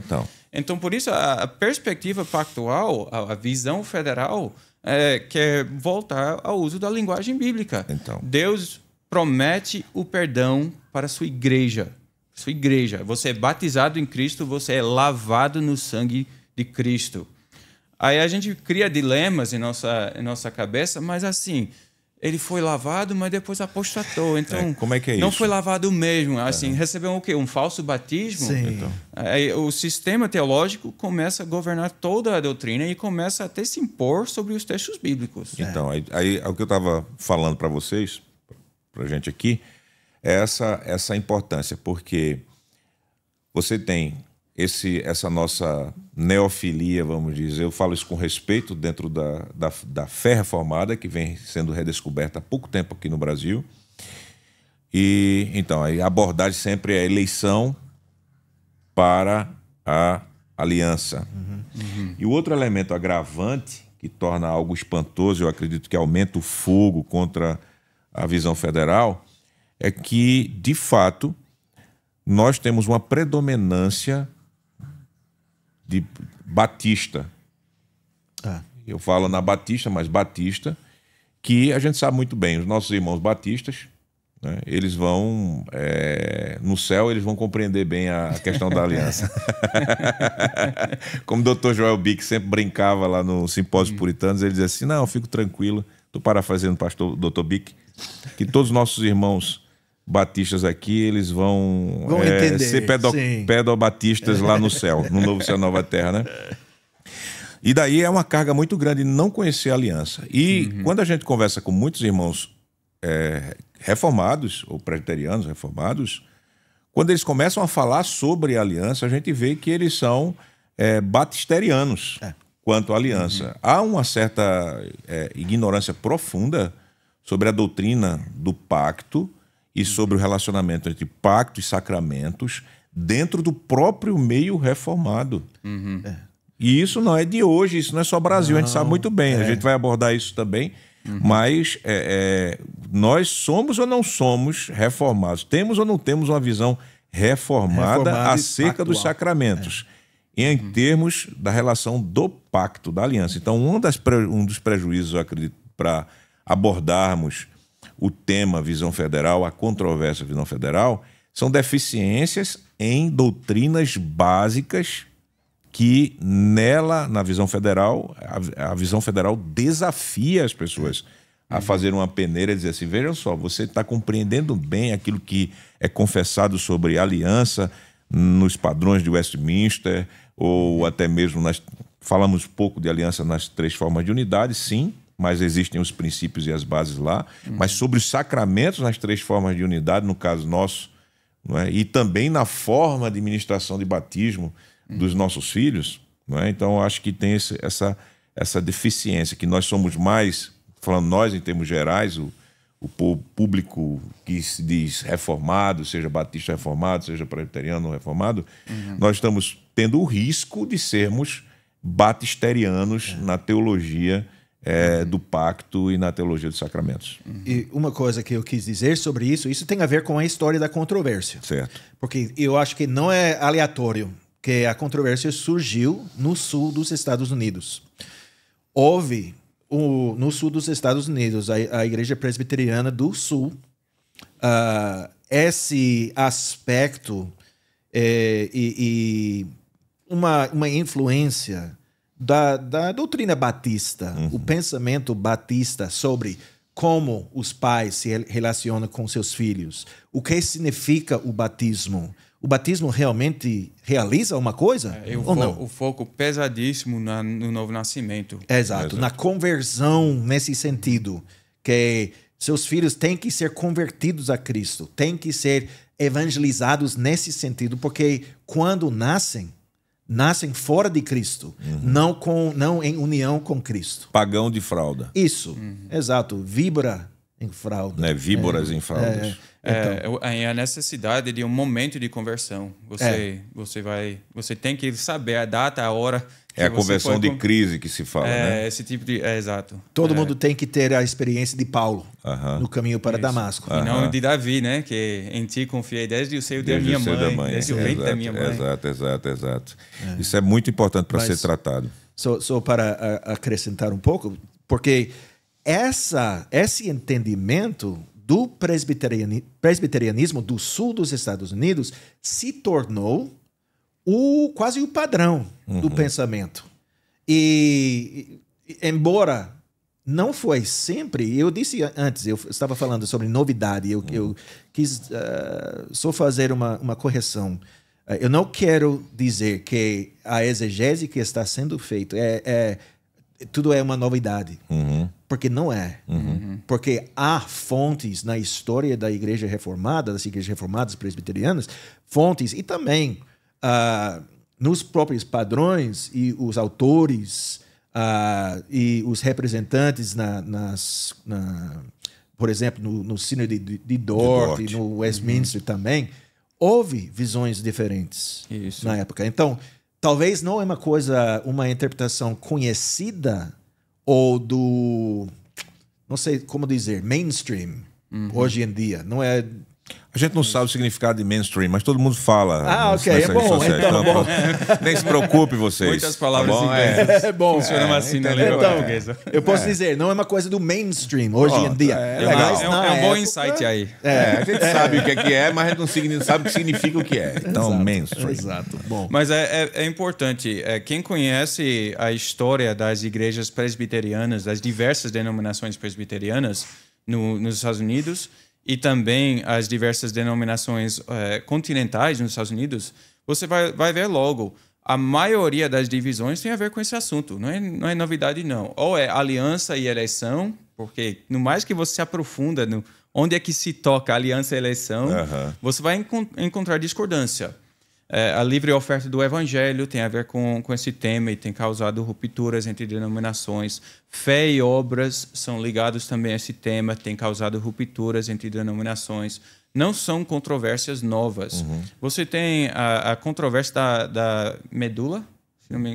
Então por isso, a perspectiva pactual, a visão federal, quer voltar ao uso da linguagem bíblica. Deus promete o perdão para a sua igreja. Sua igreja, você é batizado em Cristo, você é lavado no sangue de Cristo. Aí a gente cria dilemas em nossa cabeça, mas assim, ele foi lavado, mas depois apostatou. Então, como é que é não isso? foi lavado mesmo. Assim, recebeu o quê? Um falso batismo? Sim. Aí, o sistema teológico começa a governar toda a doutrina e começa até se impor sobre os textos bíblicos. Então, aí o que eu estava falando para vocês, para a gente aqui, essa importância, porque você tem essa nossa neofilia, vamos dizer, eu falo isso com respeito dentro da fé reformada, que vem sendo redescoberta há pouco tempo aqui no Brasil. E então, a abordagem sempre é a eleição para a aliança. E o outro elemento agravante, que torna algo espantoso, eu acredito que aumenta o fogo contra a visão federal, é que, de fato, nós temos uma predominância de batista. Eu falo na batista, mas batista, que a gente sabe muito bem, os nossos irmãos batistas, né, eles vão, no céu, eles vão compreender bem a questão da aliança. Como o Dr. Joel Bick sempre brincava lá no Simpósio Puritanos, ele dizia assim, não, fico tranquilo, estou parafraseando o pastor Dr. Bick, que todos os nossos irmãos batistas aqui, eles vão ser pedobatistas lá no céu, no novo céu, nova terra, né? E daí é uma carga muito grande não conhecer a aliança. E quando a gente conversa com muitos irmãos reformados, ou presbiterianos reformados, quando eles começam a falar sobre a aliança, a gente vê que eles são batisterianos quanto à aliança. Há uma certa ignorância profunda sobre a doutrina do pacto e sobre o relacionamento entre pacto e sacramentos dentro do próprio meio reformado. E isso não é de hoje, isso não é só Brasil, a gente sabe muito bem, a gente vai abordar isso também, mas nós somos ou não somos reformados? Temos ou não temos uma visão reformada acerca dos sacramentos? Em termos da relação do pacto, da aliança. Então, um dos prejuízos, eu acredito, para abordarmos o tema visão federal, a controvérsia visão federal, são deficiências em doutrinas básicas que na visão federal, a visão federal desafia as pessoas a fazer uma peneira e dizer assim, vejam só, você está compreendendo bem aquilo que é confessado sobre aliança nos padrões de Westminster, ou até mesmo falamos pouco de aliança nas 3 formas de unidade, sim, mas existem os princípios e as bases lá, mas sobre os sacramentos nas 3 formas de unidade, no caso nosso, não é? E também na forma de ministração de batismo dos nossos filhos, não é? Então, eu acho que tem essa deficiência, que nós somos mais, falando nós em termos gerais, o público que se diz reformado, seja batista reformado, seja presbiteriano reformado, nós estamos tendo o risco de sermos batisterianos na teologia do pacto e na teologia dos sacramentos. E uma coisa que eu quis dizer sobre isso tem a ver com a história da controvérsia. Certo. Porque eu acho que não é aleatório que a controvérsia surgiu no sul dos Estados Unidos. Houve, no sul dos Estados Unidos, a Igreja Presbiteriana do Sul, esse aspecto e uma influência da doutrina batista, o pensamento batista sobre como os pais se relacionam com seus filhos, o que significa o batismo. O batismo realmente realiza uma coisa ou não? O foco pesadíssimo no novo nascimento. Exato, na conversão nesse sentido, que seus filhos têm que ser convertidos a Cristo, têm que ser evangelizados nesse sentido, porque quando nascem fora de Cristo, não em união com Cristo. Pagão de fralda. Isso, exato, víbora em fralda. Né? Víboras em fraldas. É a necessidade de um momento de conversão. Você tem que saber a data, a hora. É a conversão de crise que se fala, né? Esse tipo de... exato. Todo mundo tem que ter a experiência de Paulo no caminho para Damasco. E não de Davi, né? Que em ti confiei desde o seio da minha mãe. Desde o ventre da minha mãe. Exato. Isso é muito importante para ser tratado. Só para acrescentar um pouco, porque esse entendimento do presbiterianismo do sul dos Estados Unidos se tornou quase o padrão do pensamento. E embora não foi sempre, eu disse antes, eu estava falando sobre novidade, eu quis só fazer uma correção. Eu não quero dizer que a exegese que está sendo feita tudo é uma novidade. Porque não é. Porque há fontes na história da Igreja Reformada, das Igrejas Reformadas Presbiterianas, fontes e também nos próprios padrões e os autores e os representantes por exemplo, no Sínodo de Dort e no Westminster também, houve visões diferentes na época. Então, talvez não é uma interpretação conhecida ou não sei como dizer, mainstream, hoje em dia. Não é... A gente não sabe o significado de mainstream, mas todo mundo fala. Ok, é bom. Então, bom. Nem se preocupe vocês. Muitas palavras inglesas. É bom. Funcionam assim na língua portuguesa. Eu posso dizer, não é uma coisa do mainstream hoje em dia. É um bom insight aí. A gente sabe o que é, mas a gente não sabe o que significa o que é. Então, mainstream. Exato. Bom. Mas é importante. Quem conhece a história das igrejas presbiterianas, das diversas denominações presbiterianas nos Estados Unidos, e também as diversas denominações continentais nos Estados Unidos, você vai ver logo, a maioria das divisões tem a ver com esse assunto. Não é novidade, não. Ou é aliança e eleição, porque no mais que você se aprofunda onde é que se toca aliança e eleição, você vai encontrar discordância. A livre oferta do evangelho tem a ver com esse tema e tem causado rupturas entre denominações. Fé e obras são ligados também a esse tema, tem causado rupturas entre denominações. Não são controvérsias novas. Você tem a controvérsia da medula,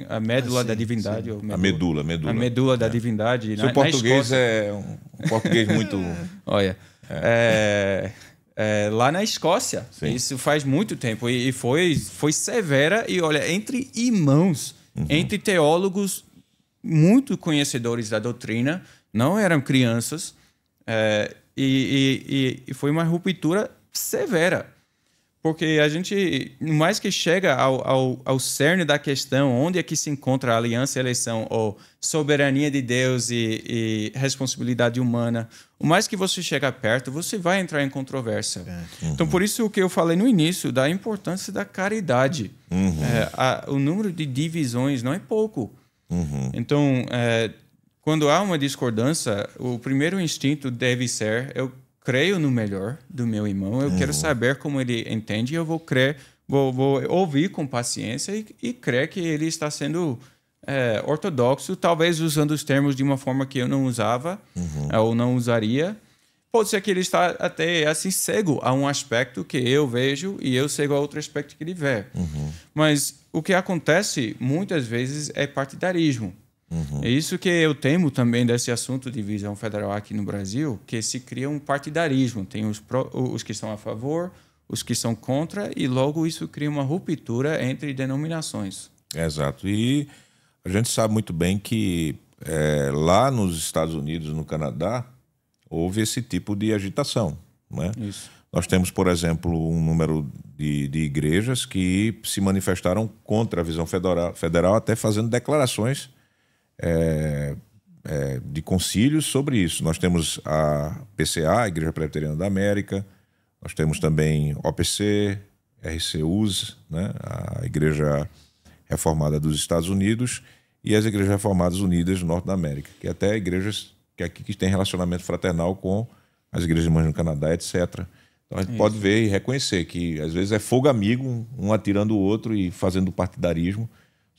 a médula da divindade. A medula. A medula da divindade. Seu português é um português muito... Olha... lá na Escócia. Sim. Isso faz muito tempo. E foi severa. E olha, entre irmãos, entre teólogos muito conhecedores da doutrina, não eram crianças, e foi uma ruptura severa. Porque a gente, mais que chega ao cerne da questão, onde é que se encontra a aliança e eleição, ou soberania de Deus e responsabilidade humana, o mais que você chega perto, você vai entrar em controvérsia. Então, por isso o que eu falei no início, da importância da caridade. O número de divisões não é pouco. Então, quando há uma discordância, o primeiro instinto deve ser... eu creio no melhor do meu irmão, eu quero saber como ele entende, e eu vou ouvir com paciência e crer que ele está sendo ortodoxo, talvez usando os termos de uma forma que eu não usava ou não usaria. Pode ser que ele está até assim cego a um aspecto que eu vejo e eu cego a outro aspecto que ele vê. Mas o que acontece muitas vezes é partidarismo. É isso que eu temo também desse assunto de divisão federal aqui no Brasil, que se cria um partidarismo. Tem os que estão a favor, os que são contra, e logo isso cria uma ruptura entre denominações. Exato. E a gente sabe muito bem que lá nos Estados Unidos, no Canadá, houve esse tipo de agitação, né? Isso. Nós temos, por exemplo, um número de igrejas que se manifestaram contra a visão federal até fazendo declarações de concílios sobre isso. Nós temos a PCA, a Igreja Presbiteriana da América, nós temos também OPC, RCUs, né, a Igreja Reformada dos Estados Unidos, e as Igrejas Reformadas Unidas do Norte da América, que até igrejas que têm relacionamento fraternal com as igrejas irmãs no Canadá, etc. Então a gente pode ver e reconhecer que às vezes é fogo amigo, um atirando o outro e fazendo partidarismo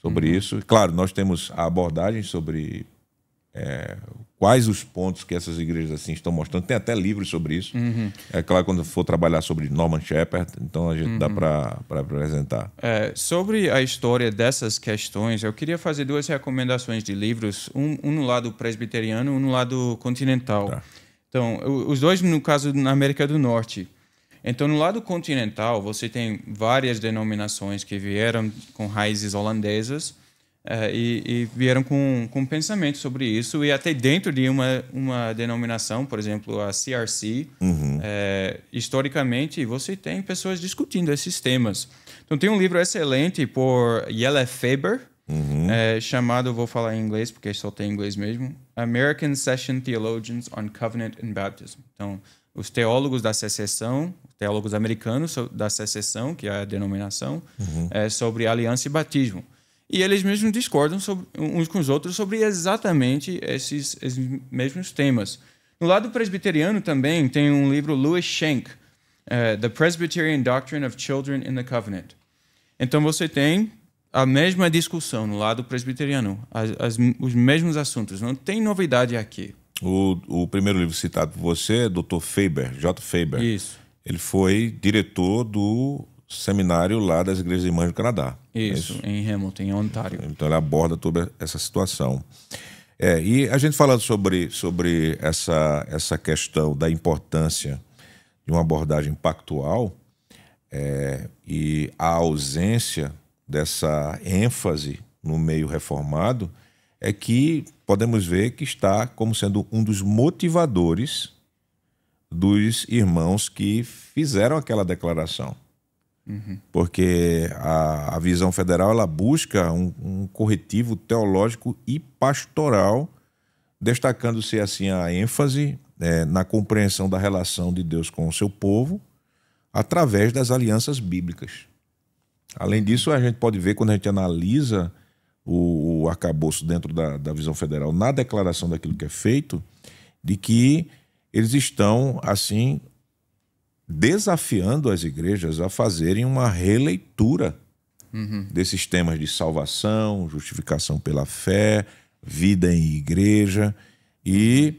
sobre isso. Claro, nós temos a abordagem sobre quais os pontos que essas igrejas assim estão mostrando. Tem até livros sobre isso. É claro, quando for trabalhar sobre Norman Shepherd, então a gente dá para apresentar. Sobre a história dessas questões, eu queria fazer duas recomendações de livros, um no lado presbiteriano e um no lado continental. Tá. Então, os dois, no caso, na América do Norte. Então, no lado continental, você tem várias denominações que vieram com raízes holandesas e vieram com pensamento sobre isso. E até dentro de uma denominação, por exemplo, a CRC, historicamente, você tem pessoas discutindo esses temas. Então, tem um livro excelente por Jelle Faber, chamado, vou falar em inglês, porque só tem em inglês mesmo, American Session Theologians on Covenant and Baptism. Então, os teólogos da secessão, teólogos americanos da secessão, que é a denominação, sobre aliança e batismo. E eles mesmos discordam uns com os outros sobre exatamente esses mesmos temas. No lado presbiteriano também tem um livro Louis Schenck, The Presbyterian Doctrine of Children in the Covenant. Então você tem a mesma discussão no lado presbiteriano, os mesmos assuntos. Não tem novidade aqui. O primeiro livro citado por você é Dr. Faber, J. Faber. Isso. Ele foi diretor do seminário lá das Igrejas Irmãs do Canadá. Isso, em Hamilton, em Ontário. Então ele aborda toda essa situação. E a gente falando sobre essa questão da importância de uma abordagem pactual e a ausência dessa ênfase no meio reformado, é que podemos ver que está como sendo um dos motivadores dos irmãos que fizeram aquela declaração. Porque a visão federal ela busca um corretivo teológico e pastoral, destacando-se assim a ênfase na compreensão da relação de Deus com o seu povo através das alianças bíblicas. Além disso, a gente pode ver, quando a gente analisa o arcabouço dentro da visão federal, na declaração daquilo que é feito, de que eles estão, assim, desafiando as igrejas a fazerem uma releitura desses temas de salvação, justificação pela fé, vida em igreja, e,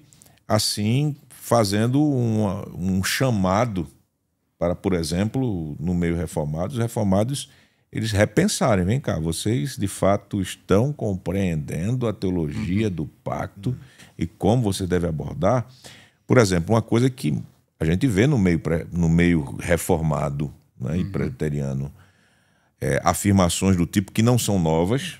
assim, fazendo um chamado para, por exemplo, no meio reformado, os reformados eles repensarem, vem cá, vocês de fato estão compreendendo a teologia do pacto e como você deve abordar? Por exemplo, uma coisa que a gente vê no meio reformado, né, e presbiteriano, afirmações do tipo que não são novas,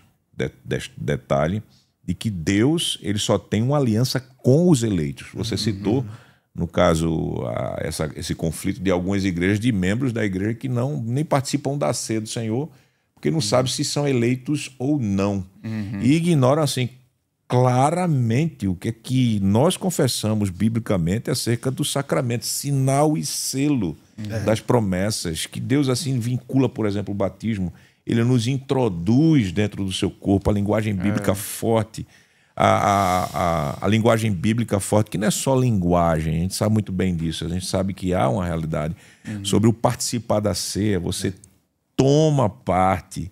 detalhe, de que Deus ele só tem uma aliança com os eleitos. Você citou no caso, esse conflito de algumas igrejas, de membros da igreja que nem participam da ceia do Senhor, porque não sabem se são eleitos ou não. E ignoram, assim, claramente o que é que nós confessamos biblicamente acerca do sacramento, sinal e selo das promessas, que Deus, assim, vincula, por exemplo, o batismo. Ele nos introduz dentro do seu corpo a linguagem bíblica forte, a linguagem bíblica forte, que não é só linguagem, a gente sabe muito bem disso, a gente sabe que há uma realidade sobre o participar da ceia. Você toma parte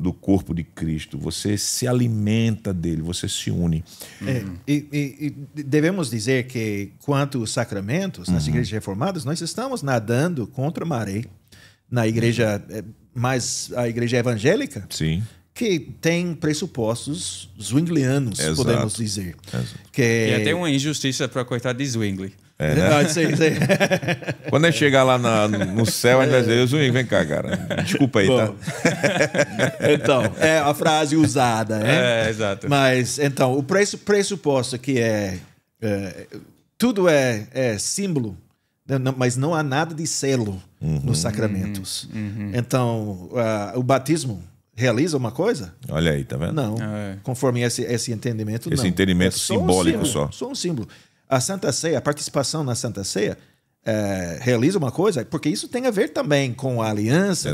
do corpo de Cristo, você se alimenta dele, você se une. E devemos dizer que, quanto aos sacramentos, nas igrejas reformadas, nós estamos nadando contra a maré. Na igreja, mais a igreja evangélica, Sim. que tem pressupostos zwinglianos, podemos dizer. Que... E até uma injustiça para coitado de Zwingli. Né? Sim. Quando a gente chegar lá no céu, a gente vai dizer: Zwingli, vem cá, cara. Desculpa aí, tá? Então, é a frase usada, né? Exato. Mas, então, o pressuposto que tudo é símbolo, mas não há nada de selo nos sacramentos. Então, o batismo realiza uma coisa? Olha aí, tá vendo? Não. Conforme esse entendimento, não. Esse entendimento simbólico só. Só um símbolo. A Santa Ceia, a participação na Santa Ceia, realiza uma coisa, porque isso tem a ver também com a aliança,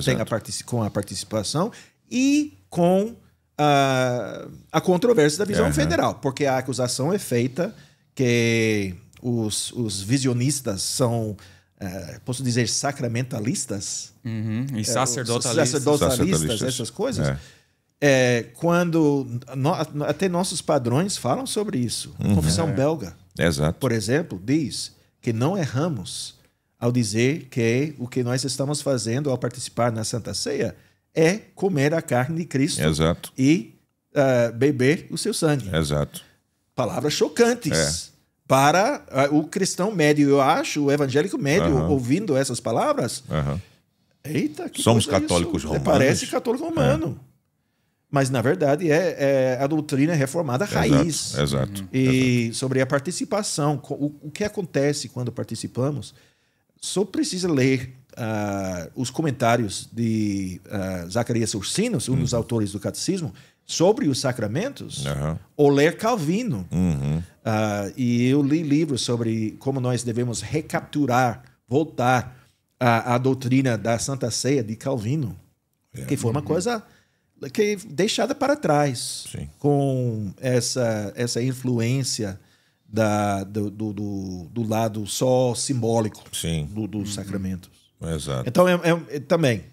com a participação e com a controvérsia da visão federal, porque a acusação é feita que os visionistas são, posso dizer, sacramentalistas, e sacerdotalistas, essas coisas. Quando até nossos padrões falam sobre isso. A Confissão Belga, por exemplo, diz que não erramos ao dizer que o que nós estamos fazendo ao participar na Santa Ceia é comer a carne de Cristo e beber o seu sangue. Palavras chocantes para o cristão médio. Eu acho, o evangélico médio, ouvindo essas palavras, eita, que somos coisa católicos isso? romanos. Parece católico romano. Mas, na verdade, é a doutrina reformada raiz. E sobre a participação, o que acontece quando participamos, só precisa ler os comentários de Zacarias Ursinos, um dos autores do Catecismo, sobre os sacramentos, ou ler Calvino. E eu li livros sobre como nós devemos recapturar, voltar à doutrina da Santa Ceia de Calvino, que foi uma coisa que deixada para trás, com essa influência do lado só simbólico dos sacramentos. Então, também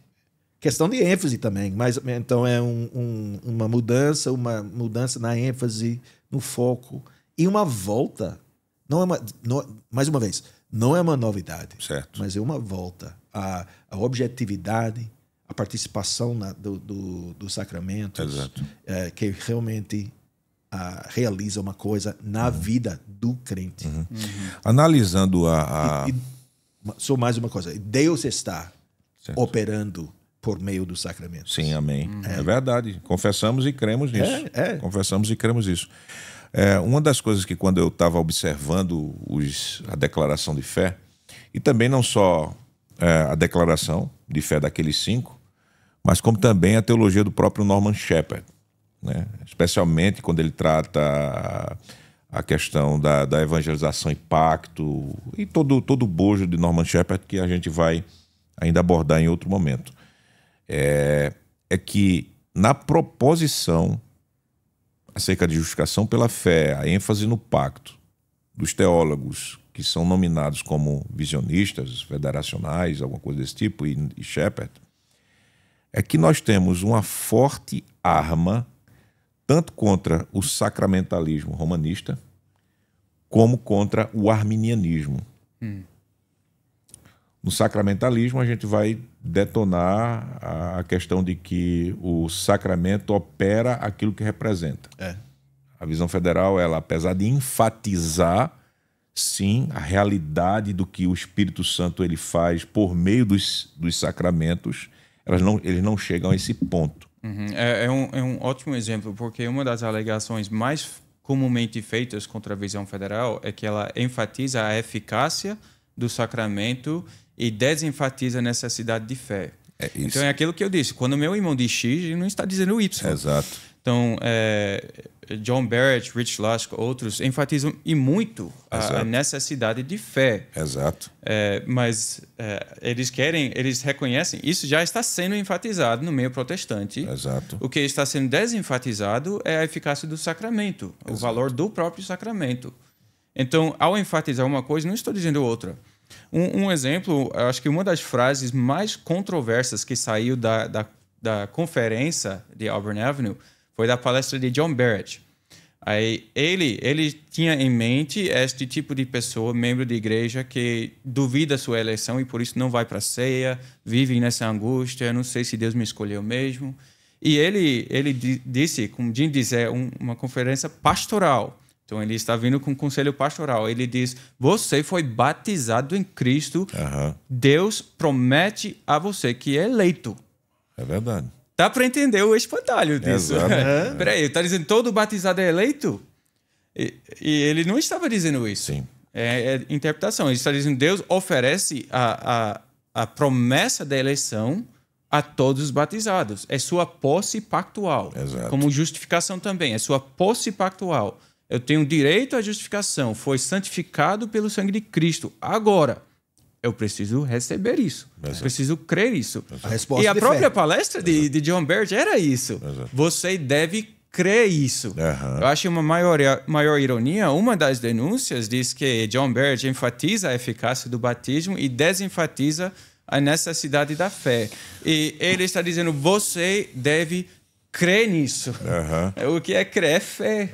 questão de ênfase também, mas então é uma mudança na ênfase, no foco e uma volta. Mais uma vez, não é uma novidade, mas é uma volta à objetividade, a participação dos sacramentos, que realmente realiza uma coisa na vida do crente. Analisando só mais uma coisa: Deus está operando por meio dos sacramentos. Sim, amém. É verdade. Confessamos e cremos nisso. Confessamos e cremos nisso. Uma das coisas que, quando eu estava observando a declaração de fé, e também não só a declaração de fé daqueles 5, mas como também a teologia do próprio Norman Shepherd, né? Especialmente quando ele trata a questão da evangelização e pacto, e todo o bojo de Norman Shepherd, que a gente vai ainda abordar em outro momento. É que na proposição acerca de justificação pela fé, a ênfase no pacto dos teólogos que são nominados como visionistas, federacionais, alguma coisa desse tipo, e Shepherd, é que nós temos uma forte arma tanto contra o sacramentalismo romanista como contra o arminianismo. No sacramentalismo, a gente vai detonar a questão de que o sacramento opera aquilo que representa. A visão federal, ela, apesar de enfatizar, sim, a realidade do que o Espírito Santo ele faz por meio dos sacramentos, eles não chegam a esse ponto. É um ótimo exemplo, porque uma das alegações mais comumente feitas contra a visão federal é que ela enfatiza a eficácia do sacramento e desenfatiza a necessidade de fé. Então é aquilo que eu disse. Quando meu irmão diz X, ele não está dizendo Y. Exato. Então, John Barrett, Rich Lusk, outros enfatizam e muito a necessidade de fé. Exato. Mas eles reconhecem, isso já está sendo enfatizado no meio protestante. Exato. O que está sendo desenfatizado é a eficácia do sacramento, o valor do próprio sacramento. Então, ao enfatizar uma coisa, não estou dizendo outra. Um exemplo, eu acho que uma das frases mais controversas que saiu da conferência de Auburn Avenue foi da palestra de John Barrett. Aí ele tinha em mente este tipo de pessoa, membro de igreja, que duvida sua eleição e por isso não vai para a ceia, vive nessa angústia, não sei se Deus me escolheu mesmo. E ele disse, como Jim diz, uma conferência pastoral. Então, ele está vindo com um conselho pastoral. Ele diz, você foi batizado em Cristo, Deus promete a você que é eleito. É verdade. Dá para entender o espantalho disso. Peraí, ele está dizendo todo batizado é eleito? E ele não estava dizendo isso. Sim. É interpretação. Ele está dizendo Deus oferece a promessa da eleição a todos os batizados. É sua posse pactual. Exato. Como justificação também. É sua posse pactual. Eu tenho direito à justificação. Foi santificado pelo sangue de Cristo. Agora, eu preciso receber isso. Eu preciso crer isso. A resposta e a própria fé. palestra de John Barrett era isso. Você deve crer isso. Eu acho uma maior ironia. Uma das denúncias diz que John Barrett enfatiza a eficácia do batismo e desenfatiza a necessidade da fé. E ele está dizendo, você deve crer nisso. O que é crer é fé.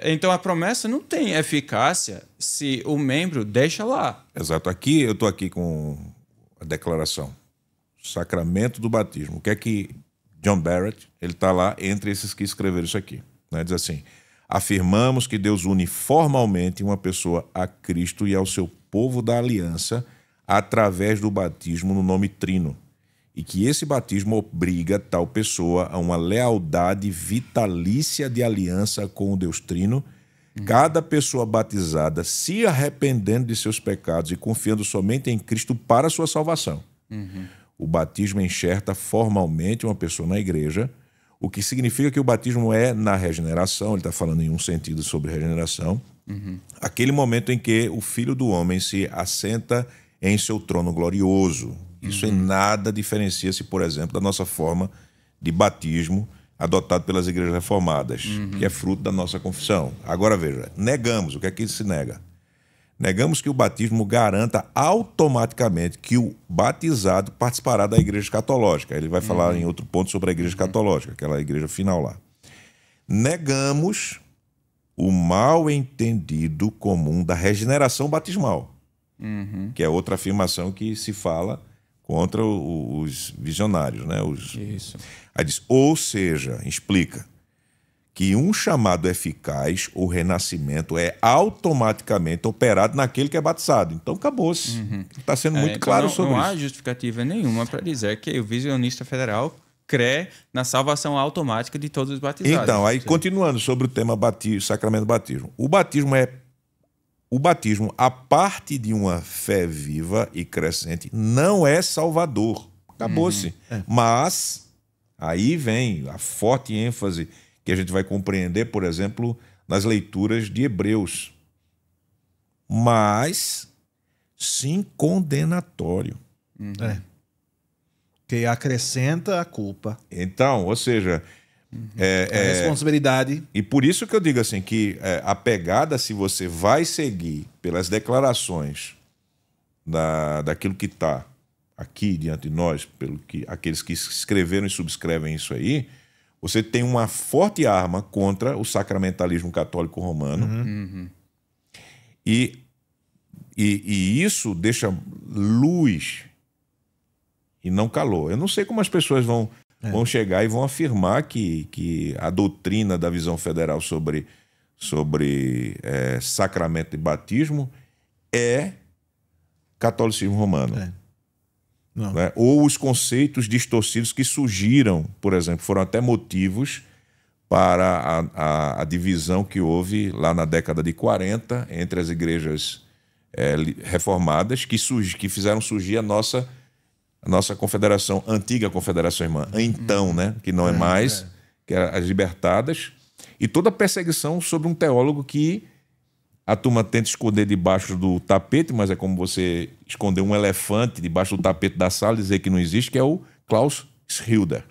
Então a promessa não tem eficácia se o membro deixa lá. Exato. Aqui eu estou aqui com a declaração. Sacramento do batismo. O que é que John Barrett, ele está lá entre esses que escreveram isso aqui. Né? Diz assim, afirmamos que Deus une formalmente uma pessoa a Cristo e ao seu povo da aliança através do batismo no nome Trino. E que esse batismo obriga tal pessoa a uma lealdade vitalícia de aliança com o Deus Trino. Cada pessoa batizada se arrependendo de seus pecados e confiando somente em Cristo para a sua salvação. O batismo enxerta formalmente uma pessoa na igreja, o que significa que o batismo é na regeneração, ele está falando em um sentido sobre regeneração, aquele momento em que o Filho do Homem se assenta em seu trono glorioso. Isso em nada diferencia-se, por exemplo, da nossa forma de batismo adotado pelas igrejas reformadas, que é fruto da nossa confissão. Agora veja, negamos, o que é que se nega? Negamos que o batismo garanta automaticamente que o batizado participará da igreja escatológica. Ele vai falar em outro ponto sobre a igreja escatológica, aquela igreja final lá. Negamos o mal entendido comum da regeneração batismal, que é outra afirmação que se fala contra os visionários, né? Isso. Aí diz, ou seja, explica que um chamado eficaz, o renascimento, é automaticamente operado naquele que é batizado. Então, acabou-se. Está sendo muito claro sobre isso. Não há justificativa nenhuma para dizer que o visionista federal crê na salvação automática de todos os batizados. Então, aí continuando sobre o tema sacramento do batismo. O batismo, a parte de uma fé viva e crescente, não é salvador. Acabou-se. Mas aí vem a forte ênfase que a gente vai compreender, por exemplo, nas leituras de Hebreus. Mas sim condenatório. Que acrescenta a culpa. Então, ou seja... a responsabilidade. E por isso que eu digo assim, que a pegada, se você vai seguir pelas declarações daquilo que está aqui diante de nós, aqueles que escreveram e subscrevem isso aí, você tem uma forte arma contra o sacramentalismo católico romano. E isso deixa luz e não calor. Eu não sei como as pessoas vão chegar e vão afirmar que a doutrina da visão federal sobre sacramento de batismo é catolicismo romano. Não. Né? Ou os conceitos distorcidos que surgiram, por exemplo, foram até motivos para a divisão que houve lá na década de 40 entre as igrejas reformadas que fizeram surgir a nossa confederação, antiga confederação irmã, então, né, que não é mais, que é as libertadas, e toda a perseguição sobre um teólogo que a turma tenta esconder debaixo do tapete, mas é como você esconder um elefante debaixo do tapete da sala e dizer que não existe, que é o Klaus Schilder.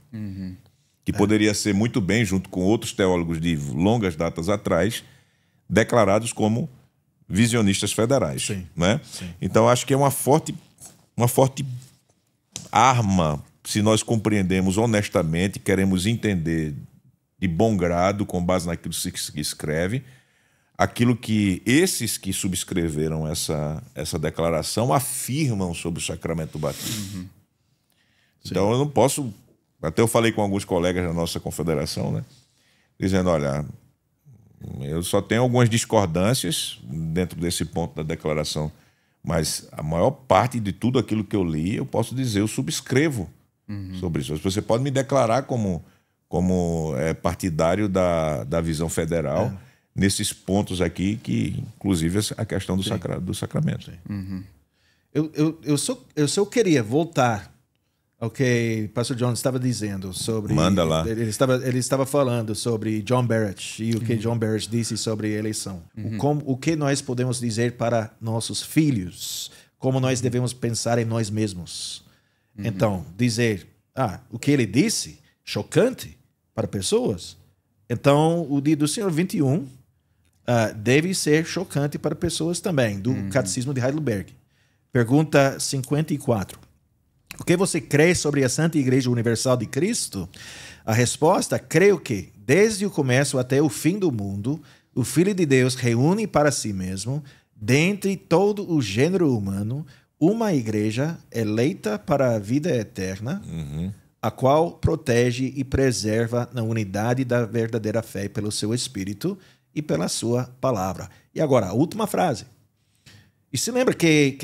Que poderia ser muito bem, junto com outros teólogos de longas datas atrás, declarados como visionistas federais. Sim. Né? Sim. Então, acho que é uma forte arma, se nós compreendemos honestamente, queremos entender de bom grado, com base naquilo que se escreve, aquilo que esses que subscreveram essa declaração afirmam sobre o sacramento do batismo. Então, eu não posso... Até eu falei com alguns colegas da nossa confederação, né, dizendo, olha, eu só tenho algumas discordâncias dentro desse ponto da declaração, mas a maior parte de tudo aquilo que eu li, eu posso dizer, eu subscrevo sobre isso. Você pode me declarar como partidário da visão federal nesses pontos aqui, que inclusive a questão do sacramento. Eu só queria voltar ao que o pastor John estava dizendo sobre... Manda lá. Ele estava falando sobre John Barrett e o que John Barrett disse sobre a eleição. O que nós podemos dizer para nossos filhos, como nós devemos pensar em nós mesmos. Então, dizer, o que ele disse, chocante para pessoas. Então, o dia do Senhor 21 deve ser chocante para pessoas também, do Catecismo de Heidelberg. Pergunta 54. O que você crê sobre a Santa Igreja Universal de Cristo? A resposta, creio que, desde o começo até o fim do mundo, o Filho de Deus reúne para si mesmo, dentre todo o gênero humano, uma igreja eleita para a vida eterna, a qual protege e preserva na unidade da verdadeira fé pelo seu Espírito e pela sua palavra. E agora, a última frase. E se lembra que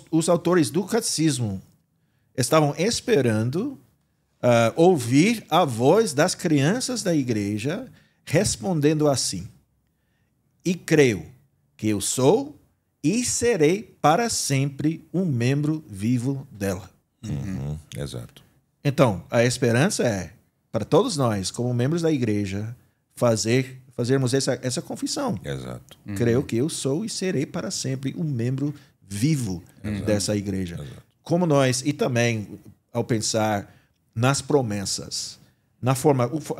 os autores do Catecismo estavam esperando ouvir a voz das crianças da igreja respondendo assim: e creio que eu sou e serei para sempre um membro vivo dela. Exato. Então, a esperança é, para todos nós, como membros da igreja, fazermos essa confissão. Exato. Creio que eu sou e serei para sempre um membro vivo dessa igreja. Exato. Como nós, e também ao pensar nas promessas, a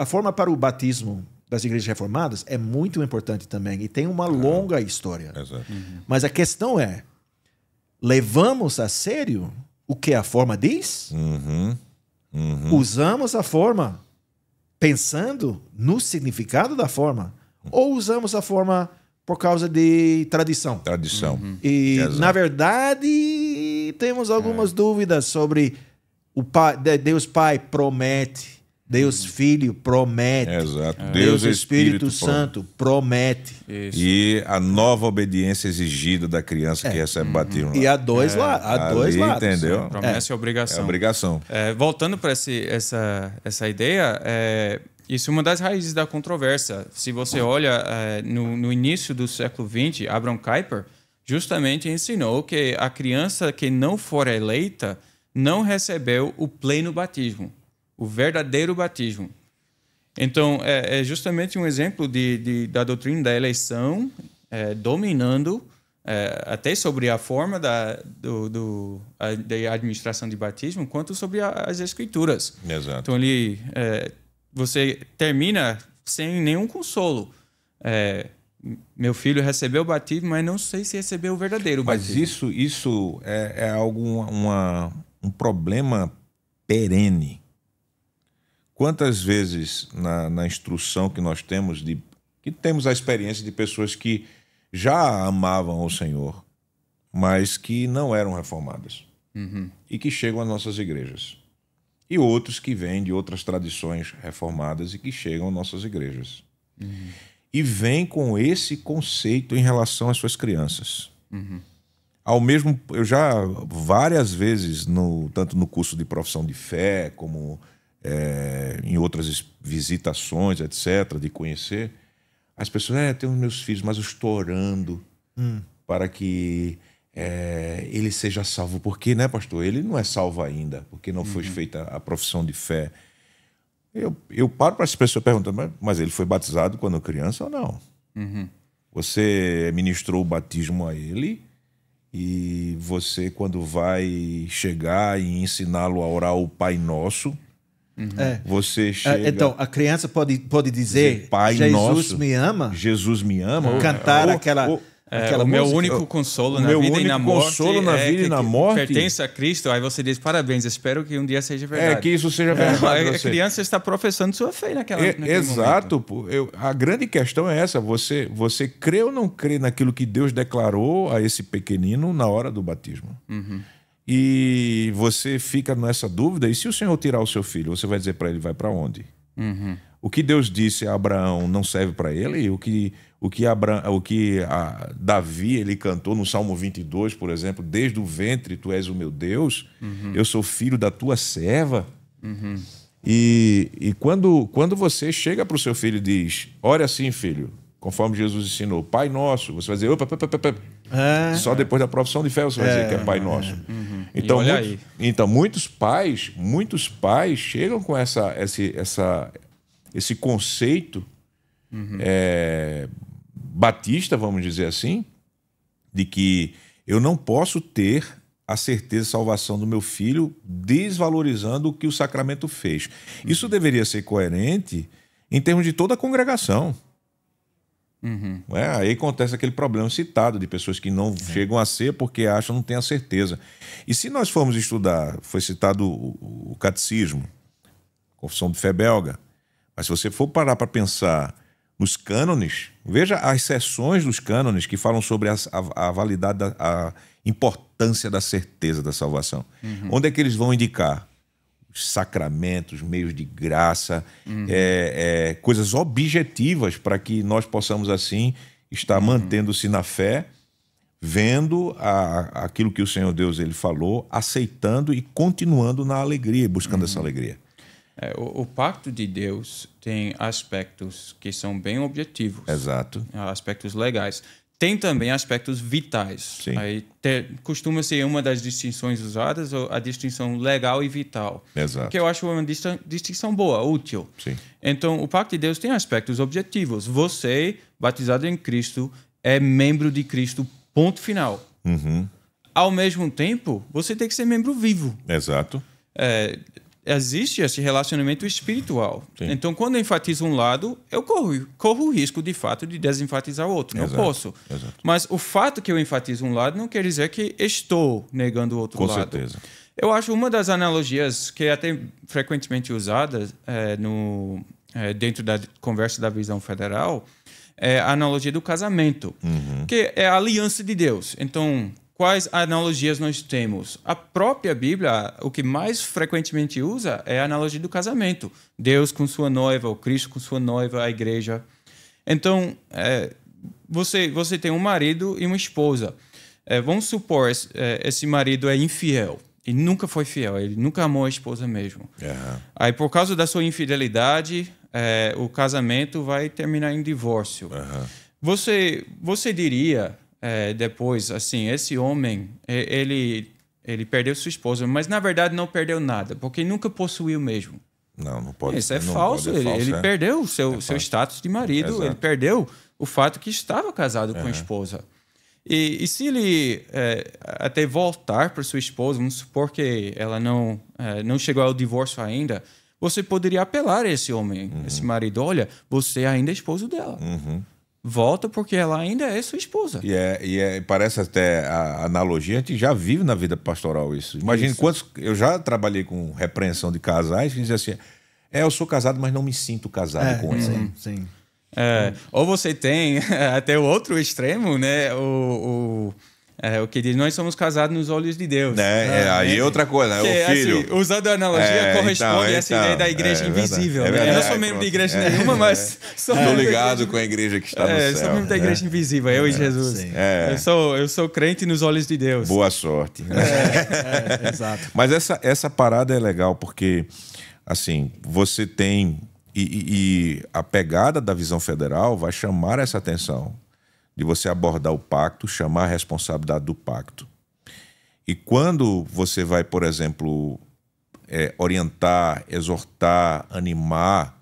forma para o batismo das igrejas reformadas é muito importante também e tem uma longa história. Exato. Mas a questão é, levamos a sério o que a forma diz? Usamos a forma pensando no significado da forma? Ou usamos a forma por causa de tradição? Tradição. E, Exato. na verdade, temos algumas dúvidas sobre o Pai, Deus Pai promete, Deus Filho promete, Exato. Deus Espírito Santo promete. Isso. E a nova obediência exigida da criança que recebe batismo. E há dois lados. Entendeu? Promessa e obrigação. É obrigação. Voltando para essa ideia, isso é uma das raízes da controvérsia. Se você olha no início do século XX, Abraham Kuyper justamente ensinou que a criança que não for eleita não recebeu o pleno batismo, o verdadeiro batismo. Então, é justamente um exemplo da doutrina da eleição dominando até sobre a forma da administração de batismo, quanto sobre as escrituras. Exato. Então, você termina sem nenhum consolo. Meu filho recebeu o batismo, mas não sei se recebeu o verdadeiro batismo. Mas isso é algo, um problema perene. Quantas vezes na instrução que nós temos, que temos a experiência de pessoas que já amavam o Senhor, mas que não eram reformadas e que chegam às nossas igrejas. E outros que vêm de outras tradições reformadas e que chegam às nossas igrejas. E vêm com esse conceito em relação às suas crianças. Eu já várias vezes, tanto no curso de profissão de fé, como em outras visitações, etc., de conhecer, as pessoas, tenho meus filhos, mas eu estou orando para que ele seja salvo. Porque, né, pastor? Ele não é salvo ainda, porque não foi feita a profissão de fé. Eu paro para as pessoas perguntando, mas ele foi batizado quando criança ou não? Você ministrou o batismo a ele e você, quando vai chegar e ensiná-lo a orar o Pai Nosso, você chega... Então, a criança pode dizer, Pai Jesus Nosso, me ama? Jesus me ama? Cantar aquela o meu único consolo na vida e na morte consolo na vida e na morte pertence a Cristo. Aí você diz, parabéns, espero que um dia seja verdade. Que isso seja verdade. A criança está professando sua fé naquele exato. A grande questão é essa. Você crê ou não crê naquilo que Deus declarou a esse pequenino na hora do batismo? E você fica nessa dúvida. E se o Senhor tirar o seu filho, você vai dizer para ele, vai para onde? O que Deus disse a Abraão não serve para ele? O que Davi ele cantou no Salmo 22, por exemplo, desde o ventre tu és o meu Deus, eu sou filho da tua serva. E quando você chega para o seu filho e diz, ore assim, filho, conforme Jesus ensinou, Pai Nosso, você vai dizer, só depois da profissão de fé você vai dizer que é Pai Nosso. Então muitos pais chegam com esse conceito batista, vamos dizer assim, de que eu não posso ter a certeza de salvação do meu filho desvalorizando o que o sacramento fez. Isso deveria ser coerente em termos de toda a congregação. Aí acontece aquele problema citado de pessoas que não chegam a ser porque acham, não têm a certeza. E se nós formos estudar, foi citado o catecismo, Confissão de Fé belga, mas se você for parar para pensar nos cânones, veja as seções dos cânones que falam sobre a validade, a importância da certeza da salvação. Onde é que eles vão indicar? Os sacramentos, meios de graça, coisas objetivas para que nós possamos, assim, estar mantendo-se na fé, vendo aquilo que o Senhor Deus ele falou, aceitando e continuando na alegria, buscando essa alegria. O pacto de Deus tem aspectos que são bem objetivos. Exato. Aspectos legais. Tem também aspectos vitais. Sim. Aí costuma ser uma das distinções usadas, a distinção legal e vital. Exato. Que eu acho uma distinção boa, útil. Sim. Então, o pacto de Deus tem aspectos objetivos. Você, batizado em Cristo, é membro de Cristo, ponto final. Ao mesmo tempo, você tem que ser membro vivo. Exato. Existe esse relacionamento espiritual. Sim. Então, quando eu enfatizo um lado, eu corro o risco, de fato, de desenfatizar o outro. Não posso. Exato. Mas o fato que eu enfatizo um lado não quer dizer que estou negando o outro lado. Com certeza. Eu acho uma das analogias que é até frequentemente usada dentro da conversa da visão federal é a analogia do casamento, que é a aliança de Deus. Então, quais analogias nós temos? A própria Bíblia, o que mais frequentemente usa é a analogia do casamento. Deus com sua noiva, o Cristo com sua noiva, a igreja. Então, você tem um marido e uma esposa. Vamos supor esse marido é infiel. Ele nunca foi fiel, ele nunca amou a esposa mesmo. Aí, por causa da sua infidelidade, o casamento vai terminar em divórcio. Você diria... depois, assim, esse homem, ele perdeu sua esposa, mas na verdade não perdeu nada, porque nunca possuiu mesmo. Não pode. Isso é falso. Ele perdeu o seu status de marido, Exato. ele perdeu o fato que estava casado com a esposa. E se ele até voltar para sua esposa, vamos supor que ela não chegou ao divórcio ainda, você poderia apelar a esse homem, esse marido, olha, você ainda é esposo dela. Volta porque ela ainda é sua esposa. E parece até a analogia, a gente já vive na vida pastoral isso. Imagine quantos... Eu já trabalhei com repreensão de casais que dizem assim, eu sou casado, mas não me sinto casado com ela. Sim. Ou você tem até o outro extremo, né? O que diz, nós somos casados nos olhos de Deus. Aí é outra coisa, que, o filho. Assim, usando a analogia, corresponde a essa ideia da igreja invisível. Eu não sou membro de igreja nenhuma, mas... Estou ligado com a igreja que está no céu. Sou membro da igreja invisível, eu e Jesus. Eu sou crente nos olhos de Deus. Boa sorte. Exato. Mas essa parada é legal, porque assim, você tem... E a pegada da visão federal vai chamar essa atenção de você abordar o pacto, chamar a responsabilidade do pacto. E quando você vai, por exemplo, orientar, exortar, animar,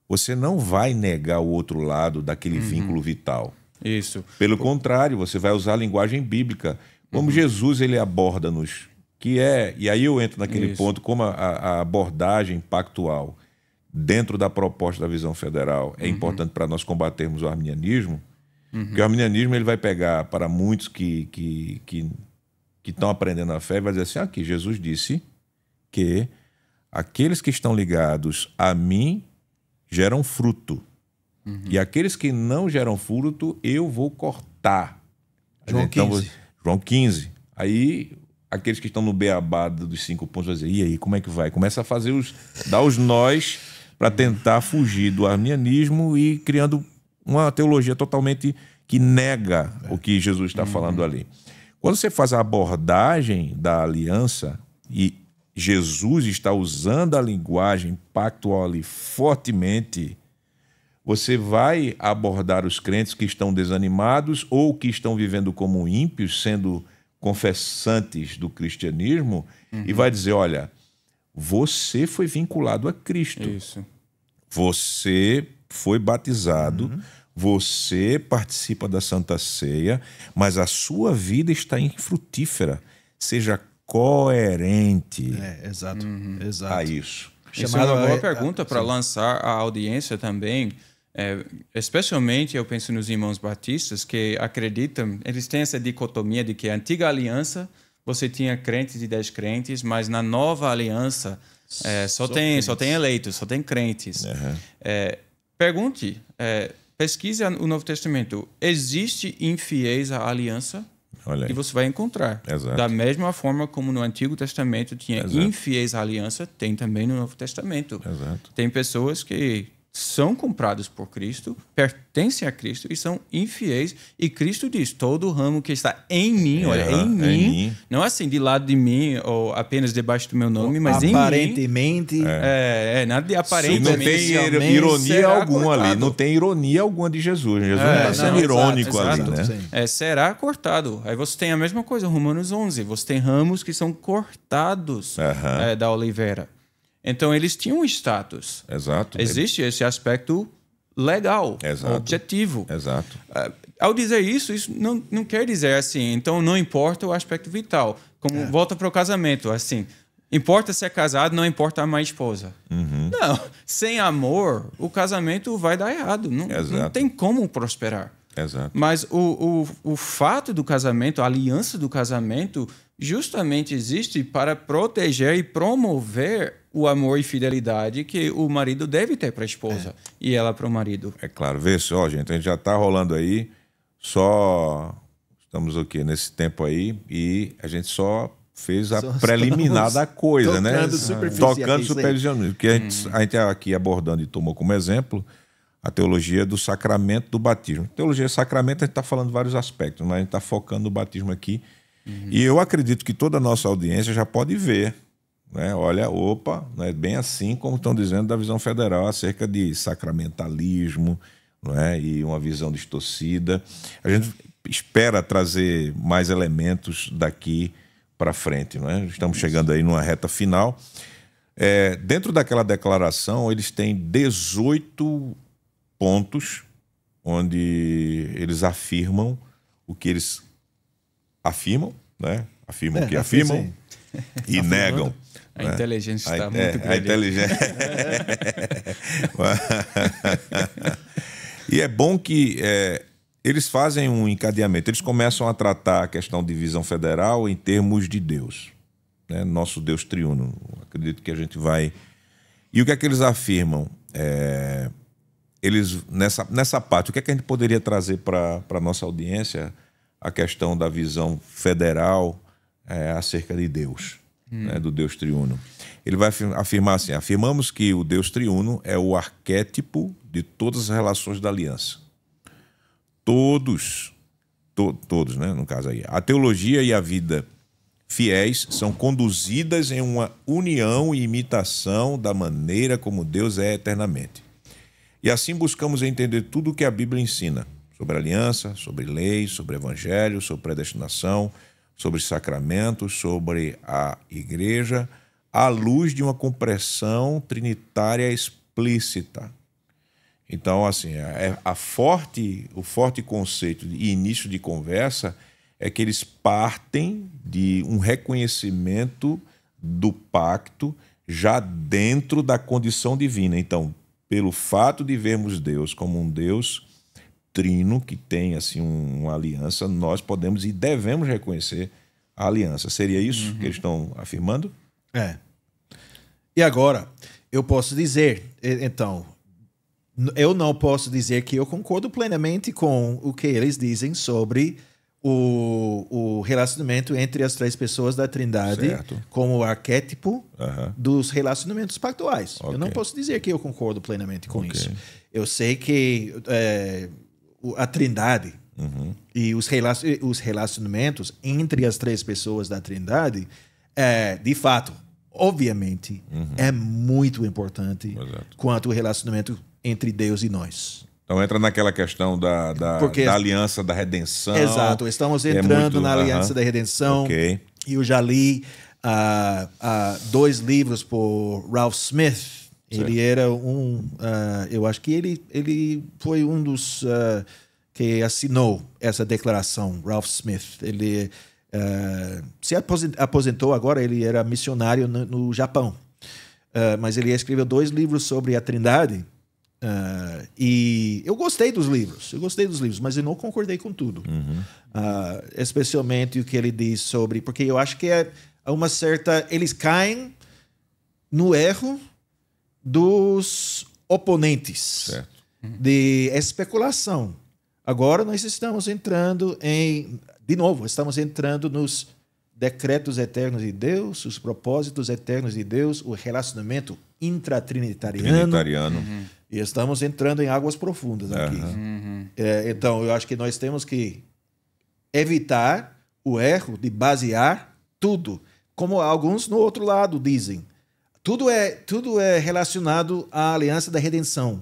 você não vai negar o outro lado daquele vínculo vital. Isso. Pelo contrário, você vai usar a linguagem bíblica. Como Jesus ele aborda-nos, que é... E aí eu entro naquele ponto, como a abordagem pactual dentro da proposta da visão federal é importante para nós combatermos o arminianismo, porque o arminianismo ele vai pegar para muitos que estão aprendendo a fé e vai dizer assim, aqui, Jesus disse que aqueles que estão ligados a mim geram fruto. E aqueles que não geram fruto, eu vou cortar. João então, 15. João 15. Aí, aqueles que estão no beabá dos 5 pontos vão dizer, e aí, como é que vai? Começa a dar os nós para tentar fugir do arminianismo e criando uma teologia totalmente que nega o que Jesus está falando ali. Quando você faz a abordagem da aliança e Jesus está usando a linguagem pactual ali fortemente, você vai abordar os crentes que estão desanimados ou que estão vivendo como ímpios, sendo confessantes do cristianismo, e vai dizer, olha, você foi vinculado a Cristo. Isso. Você foi batizado, você participa da Santa Ceia, mas a sua vida está infrutífera. Seja coerente Exato. Exato. a isso. Isso é uma boa pergunta para lançar a audiência também. Especialmente eu penso nos irmãos batistas que acreditam, eles têm essa dicotomia de que a antiga aliança você tinha crentes e descrentes, mas na nova aliança só tem eleitos, só tem crentes. Pergunte, pesquise o Novo Testamento. Existe infiéis à aliança? Olha aí. E você vai encontrar. Exato. Da mesma forma como no Antigo Testamento tinha infiéis à aliança, tem também no Novo Testamento. Exato. Tem pessoas que são comprados por Cristo, pertencem a Cristo e são infiéis. E Cristo diz, todo ramo que está em mim, em mim, não assim de lado de mim ou apenas debaixo do meu nome, mas em mim. Aparentemente. Nada de aparentemente. Não tem ironia alguma ali. Não tem ironia alguma de Jesus. Jesus não está sendo irônico ali, né? Será cortado. Aí você tem a mesma coisa, Romanos 11. Você tem ramos que são cortados da oliveira. Então, eles tinham um status. Exato. Existe esse aspecto legal, objetivo. Exato. Ao dizer isso não quer dizer assim, então não importa o aspecto vital. Como volta para o casamento, assim, importa ser casado, não importa amar a esposa. Não, sem amor, o casamento vai dar errado. Não tem como prosperar. Exato. Mas o fato do casamento, a aliança do casamento, justamente existe para proteger e promover o amor e fidelidade que o marido deve ter para a esposa e ela para o marido. É claro. Vê só, gente, a gente já está rolando aí, estamos o quê? Nesse tempo aí, e a gente só fez a preliminar da coisa, né? Tocando superficialmente. Porque a gente aqui abordando e tomou como exemplo a teologia do sacramento do batismo. Teologia do sacramento, a gente está falando de vários aspectos, mas a gente está focando no batismo aqui. E eu acredito que toda a nossa audiência já pode ver, né? Olha, não é bem assim como estão dizendo da visão federal acerca de sacramentalismo, não é? E uma visão distorcida. A gente espera trazer mais elementos daqui para frente, não é? Estamos chegando aí numa reta final. Dentro daquela declaração, eles têm 18 pontos onde eles afirmam o que eles afirmam, né? Afirmam o que afirmam e negam. A inteligência está muito grande. A inteligência. E é bom que eles fazem um encadeamento. Eles começam a tratar a questão de visão federal em termos de Deus, né? Nosso Deus triuno. Acredito que a gente vai... E o que é que eles afirmam? Eles nessa parte, o que é que a gente poderia trazer para a nossa audiência? A questão da visão federal acerca de Deus, né, do Deus triuno. Ele vai afirmar assim: afirmamos que o Deus triuno é o arquétipo de todas as relações da aliança. Todos, né, no caso aí. A teologia e a vida fiéis são conduzidas em uma união e imitação da maneira como Deus é eternamente. E assim buscamos entender tudo o que a Bíblia ensina sobre aliança, sobre lei, sobre evangelho, sobre predestinação, sobre sacramentos, sobre a igreja, à luz de uma compreensão trinitária explícita. Então, assim, o forte conceito e início de conversa é que eles partem de um reconhecimento do pacto já dentro da condição divina. Então, pelo fato de vermos Deus como um Deus trino, que tem assim uma aliança, nós podemos e devemos reconhecer a aliança. Seria isso que eles estão afirmando? É. E agora, eu posso dizer, então, eu não posso dizer que eu concordo plenamente com o que eles dizem sobre o relacionamento entre as três pessoas da Trindade, certo, como arquétipo dos relacionamentos pactuais. Okay. Eu não posso dizer que eu concordo plenamente com isso. Eu sei que a Trindade e os relacionamentos entre as três pessoas da Trindade, de fato, obviamente, é muito importante quanto o relacionamento entre Deus e nós. Então entra naquela questão da aliança da redenção. Exato, estamos entrando na aliança da redenção. Okay. E eu já li 2 livros por Ralph Smith. Certo. Ele era eu acho que ele foi um dos que assinou essa declaração, Ralph Smith. Ele se aposentou agora, ele era missionário no Japão. Mas ele escreveu 2 livros sobre a Trindade. E eu gostei dos livros, mas eu não concordei com tudo. Especialmente o que ele diz sobre... Porque eu acho que eles caem no erro dos oponentes, certo, de especulação. Agora nós estamos entrando estamos entrando nos decretos eternos de Deus, os propósitos eternos de Deus, o relacionamento intratrinitariano. E estamos entrando em águas profundas aqui. Então, eu acho que nós temos que evitar o erro de basear tudo, como alguns no outro lado dizem. Tudo é relacionado à aliança da redenção.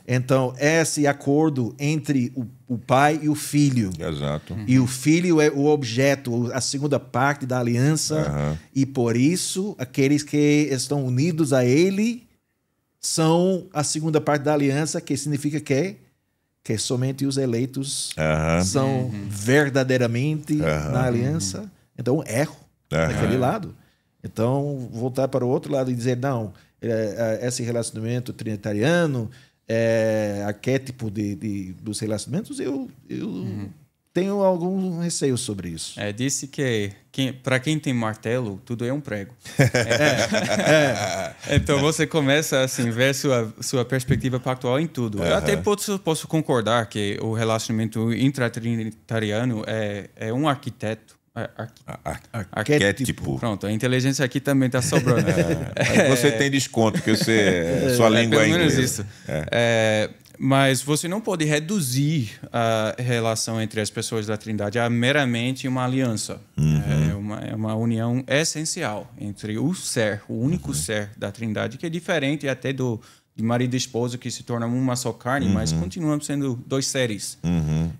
Então, esse acordo entre o pai e o filho. Exato. E o filho é o objeto, a segunda parte da aliança. E por isso, aqueles que estão unidos a ele são a segunda parte da aliança, que significa que somente os eleitos são verdadeiramente na aliança. Então, erro daquele lado. Então, voltar para o outro lado e dizer, não, esse relacionamento trinitariano é arquétipo dos relacionamentos, eu tenho algum receio sobre isso. Disse que para quem tem martelo, tudo é um prego. Então você começa a assim, ver sua perspectiva pactual em tudo. Eu até posso concordar que o relacionamento intratrinitariano é um arquiteto. Arquétipo. Pronto, a inteligência aqui também está sobrando. Você tem desconto, porque sua língua é inglesa. Isso. Mas você não pode reduzir a relação entre as pessoas da Trindade a meramente uma aliança. É uma união essencial entre o único ser da Trindade, que é diferente até de marido e esposa, que se tornam uma só carne, mas continuam sendo 2 seres.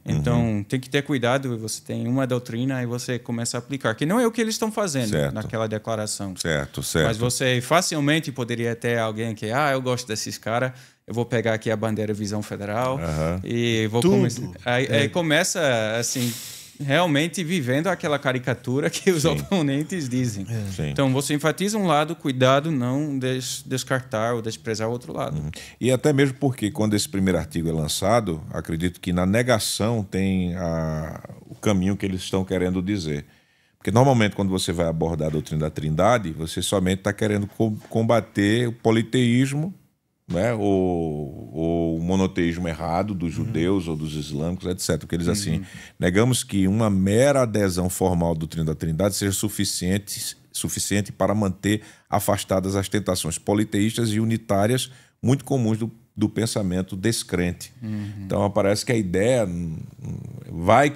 Então, tem que ter cuidado. Você tem uma doutrina e você começa a aplicar, que não é o que eles estão fazendo naquela declaração. Certo. Mas você facilmente poderia ter alguém que, eu gosto desses caras, eu vou pegar aqui a bandeira Visão Federal e vou começar. Aí começa assim, realmente vivendo aquela caricatura que os oponentes dizem. Então você enfatiza um lado, cuidado, não descartar ou desprezar o outro lado. E até mesmo porque quando esse primeiro artigo é lançado, acredito que na negação tem o caminho que eles estão querendo dizer. Porque normalmente quando você vai abordar a doutrina da Trindade, você somente está querendo combater o politeísmo, né? O monoteísmo errado dos judeus ou dos islâmicos, etc. Porque eles assim, negamos que uma mera adesão formal à doutrina da Trindade seja suficiente para manter afastadas as tentações politeístas e unitárias muito comuns do pensamento descrente. Então parece que a ideia vai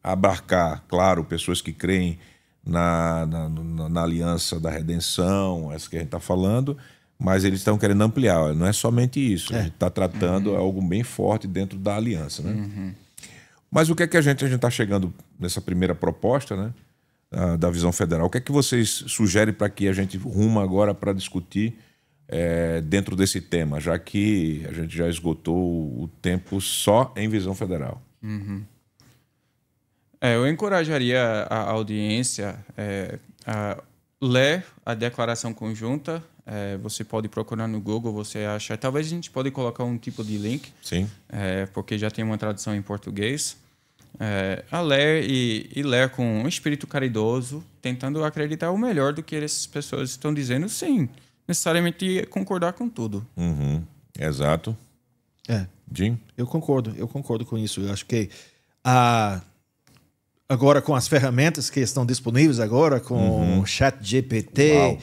abarcar, claro, pessoas que creem na aliança da redenção, essa que a gente está falando, mas eles estão querendo ampliar. Não é somente isso. A gente está tratando algo bem forte dentro da aliança, né? Mas o que é que a gente está chegando nessa primeira proposta, né, da visão federal? O que é que vocês sugerem para que a gente ruma agora para discutir dentro desse tema, já que a gente já esgotou o tempo só em visão federal? Eu encorajaria a audiência a ler a declaração conjunta. Você pode procurar no Google, você acha. Talvez a gente pode colocar um tipo de link. Sim. Porque já tem uma tradução em português. A ler e ler com um espírito caridoso, tentando acreditar o melhor do que essas pessoas estão dizendo, sem necessariamente concordar com tudo. Exato. Jim? Eu concordo com isso. Eu acho que agora com as ferramentas que estão disponíveis agora, com o ChatGPT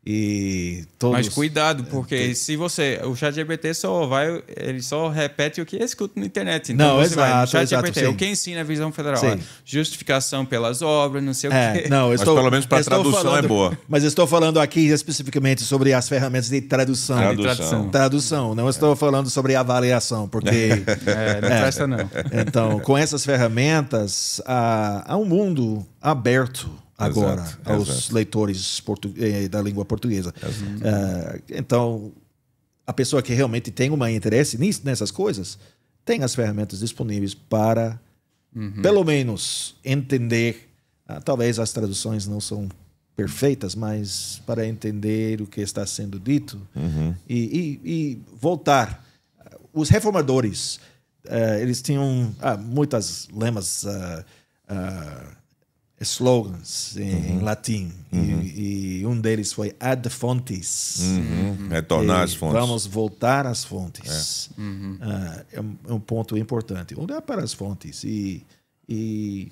e todos... Mas cuidado, porque se você... O ChatGPT ele só repete o que escuta na internet. Então não, você vai no ChatGPT, o que ensina a visão federal. Justificação pelas obras, não sei o quê. Não, mas pelo menos para tradução é boa. Mas eu estou falando aqui especificamente sobre as ferramentas de tradução. Tradução. Não estou falando sobre avaliação, porque... não presta não. Então, com essas ferramentas, há um mundo aberto agora aos leitores da língua portuguesa. Então, a pessoa que realmente tem um interesse nessas coisas tem as ferramentas disponíveis para, pelo menos, entender. Talvez as traduções não são perfeitas, mas para entender o que está sendo dito e voltar. Os reformadores, eles tinham muitas lemas, slogans em latim, e um deles foi ad fontes, retornar às fontes. Vamos voltar às fontes. É um ponto importante, olhar para as fontes e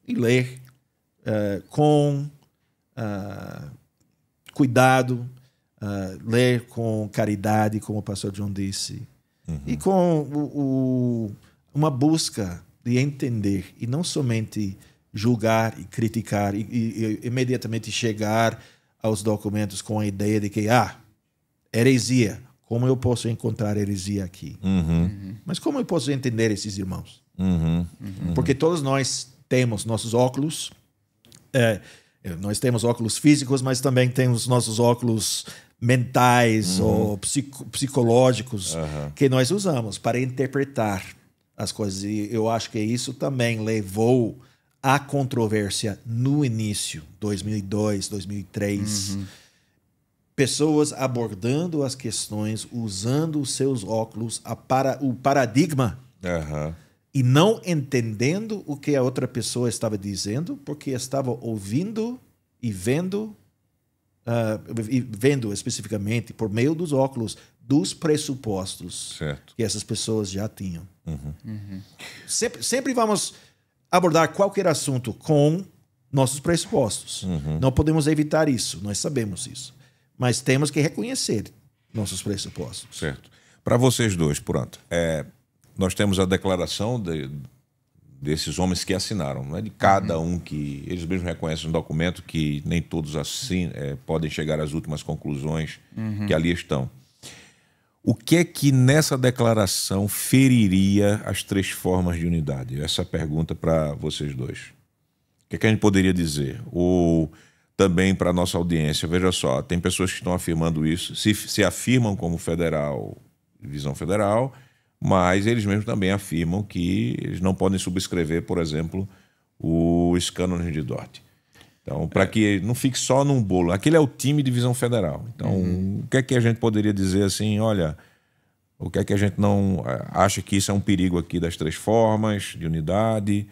ler com cuidado, ler com caridade, como o pastor John disse, e com uma busca de entender e não somente julgar e criticar e imediatamente chegar aos documentos com a ideia de que heresia, como eu posso encontrar heresia aqui? Mas como eu posso entender esses irmãos? Porque todos nós temos nossos óculos, nós temos óculos físicos, mas também temos nossos óculos mentais ou psicológicos que nós usamos para interpretar as coisas. E eu acho que isso também levou a controvérsia no início, 2002, 2003. Pessoas abordando as questões, usando os seus óculos para o paradigma e não entendendo o que a outra pessoa estava dizendo, porque estava ouvindo e vendo especificamente por meio dos óculos dos pressupostos que essas pessoas já tinham. Sempre vamos abordar qualquer assunto com nossos pressupostos. Não podemos evitar isso, nós sabemos isso. Mas temos que reconhecer nossos pressupostos. Certo. Para vocês dois, pronto. Nós temos a declaração desses homens que assinaram, não é de cada um que... Eles mesmos reconhecem no documento que nem todos podem chegar às últimas conclusões que ali estão. O que é que nessa declaração feriria as três formas de unidade? Essa é a pergunta para vocês dois. O que é que a gente poderia dizer? Ou também para a nossa audiência, veja só, tem pessoas que estão afirmando isso, se afirmam como federal, visão federal, mas eles mesmos também afirmam que eles não podem subscrever, por exemplo, os cânones de Dort. Então, para que não fique só num bolo. Aquele é o time de visão federal. Então, o que é que a gente poderia dizer assim, olha, o que é que a gente não acha que isso é um perigo aqui das três formas de unidade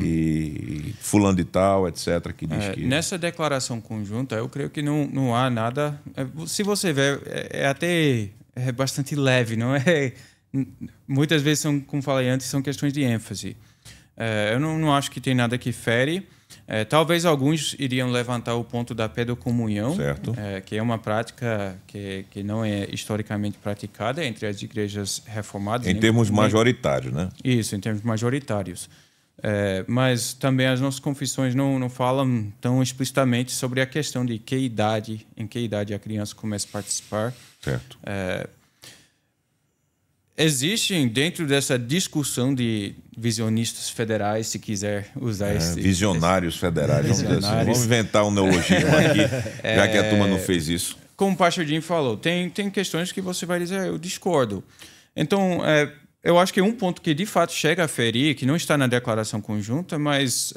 e fulano de tal, etc. Que diz que... Nessa declaração conjunta, eu creio que não há nada... Se você ver, até bastante leve, não é? Muitas vezes, como falei antes, são questões de ênfase. Eu não acho que tem nada que fere. Talvez alguns iriam levantar o ponto da pedocomunhão, que é uma prática que não é historicamente praticada entre as igrejas reformadas. Em termos majoritários, né? Isso, em termos majoritários. Mas também as nossas confissões não falam tão explicitamente sobre a questão de em que idade a criança começa a participar. Certo. Existem, dentro dessa discussão de visionistas federais, se quiser usar visionários federais, vamos dizer assim. Vamos inventar um neologismo aqui, já que a turma não fez isso. Como o pastor Jim falou, tem questões que você vai dizer, eu discordo. Então, eu acho que um ponto que de fato chega a ferir, que não está na declaração conjunta, mas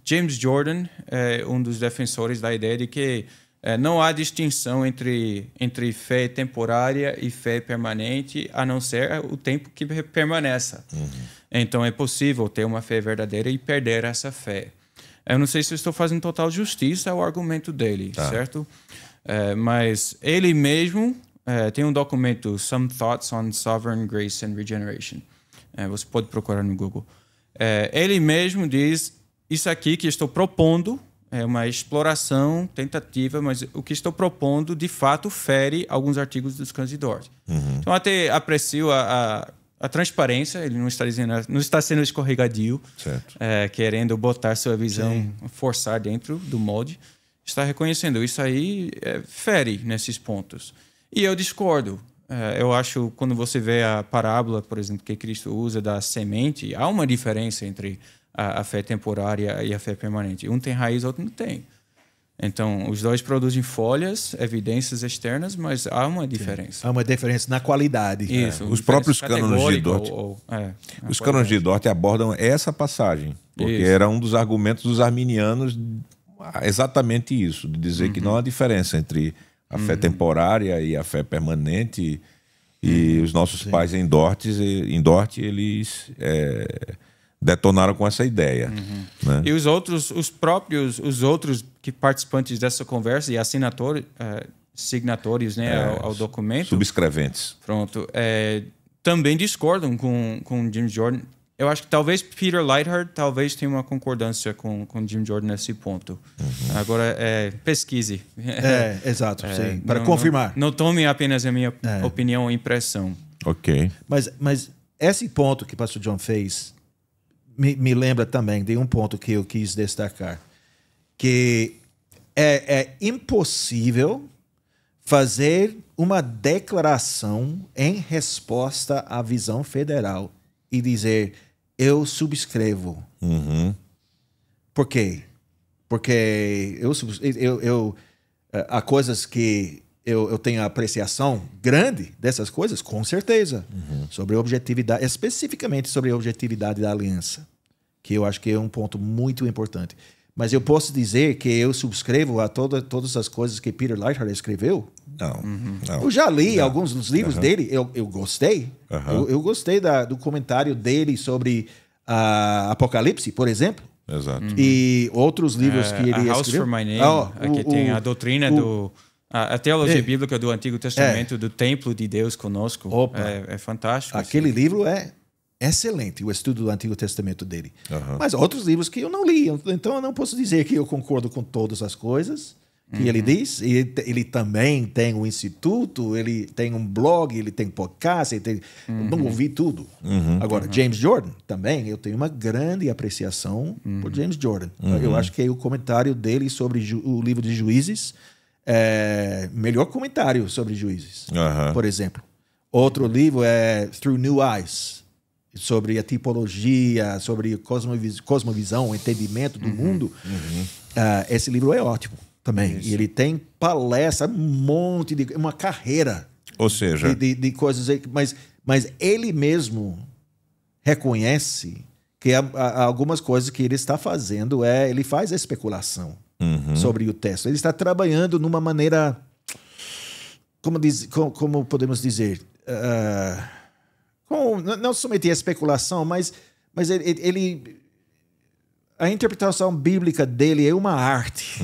James Jordan é um dos defensores da ideia de que não há distinção entre fé temporária e fé permanente, a não ser o tempo que permaneça. Então, é possível ter uma fé verdadeira e perder essa fé. Eu não sei se eu estou fazendo total justiça ao argumento dele, certo? Mas ele mesmo tem um documento, Some Thoughts on Sovereign Grace and Regeneration. Você pode procurar no Google. Ele mesmo diz, isso aqui que estou propondo é uma exploração, tentativa, mas o que estou propondo, de fato, fere alguns artigos dos Cães de Dort. Então, até aprecio a transparência, ele não está sendo escorregadio, querendo botar sua visão, forçar dentro do molde. Está reconhecendo isso aí, fere nesses pontos. E eu discordo. Eu acho, quando você vê a parábola, por exemplo, que Cristo usa da semente, há uma diferença entre a fé temporária e a fé permanente. Um tem raiz, outro não tem. Então, os dois produzem folhas, evidências externas, mas há uma diferença. Há uma diferença na qualidade. Isso. Os próprios cânones de Dort. Os cânones de Dort abordam essa passagem, porque era um dos argumentos dos arminianos, exatamente isso, de dizer que não há diferença entre a fé temporária e a fé permanente. E os nossos pais em Dort, eles detonaram com essa ideia. Né? E os outros que participantes dessa conversa e signatórios, né, ao documento, subscreventes, também discordam com James Jordan. Eu acho que talvez Peter Leithart tenha uma concordância com Jim Jordan nesse ponto. Agora, pesquise. Exato, sim. Para confirmar. Não tome apenas a minha opinião ou impressão. Ok. Mas esse ponto que o pastor John fez me lembra também de um ponto que eu quis destacar, que é impossível fazer uma declaração em resposta à visão federal e dizer, eu subscrevo. Por quê? Porque há coisas que eu tenho apreciação grande dessas coisas, com certeza, sobre objetividade, especificamente sobre a objetividade da aliança, que eu acho que é um ponto muito importante. Mas eu posso dizer que eu subscrevo a todas as coisas que Peter Leithart escreveu? Não. Eu já li alguns dos livros dele, eu gostei. Eu gostei do comentário dele sobre Apocalipse, por exemplo. Exato. E outros livros que ele escreveu. House for My Name, aqui tem a doutrina a teologia bíblica do Antigo Testamento, do templo de Deus conosco. É fantástico. Aquele livro é excelente, o estudo do Antigo Testamento dele. Mas outros livros que eu não li, então eu não posso dizer que eu concordo com todas as coisas que ele diz. Ele também tem um instituto, ele tem um blog, ele tem podcast, não ouvi tudo. Agora, James Jordan também, eu tenho uma grande apreciação por James Jordan. Eu acho que o comentário dele sobre o livro de Juízes é o melhor comentário sobre Juízes, por exemplo. Outro livro é Through New Eyes, sobre a tipologia, sobre cosmovisão, o entendimento do mundo. Esse livro é ótimo também. Isso. E ele tem palestra, um monte de... uma carreira. Ou seja... de coisas... Mas ele mesmo reconhece que há algumas coisas que ele está fazendo, ele faz a especulação sobre o texto. Ele está trabalhando numa maneira... Como podemos dizer... não somente a especulação, mas a interpretação bíblica dele é uma arte.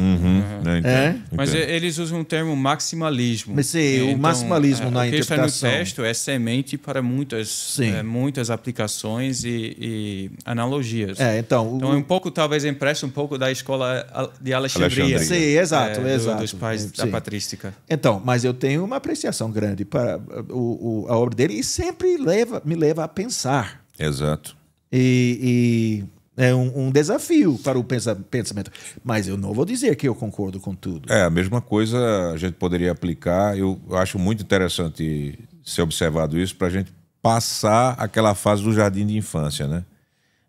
Mas eles usam o termo maximalismo. Mas sim, o maximalismo na interpretação. O que está no texto é semente para muitas aplicações e analogias. Então é um pouco, talvez, empresta um pouco da escola de Alexandria. Sim, exato. Dos pais da patrística. Então, mas eu tenho uma apreciação grande para a obra dele e sempre me leva a pensar. Exato. E É um desafio para o pensamento. Mas eu não vou dizer que eu concordo com tudo. A mesma coisa a gente poderia aplicar. Eu acho muito interessante ser observado isso para a gente passar aquela fase do jardim de infância, né?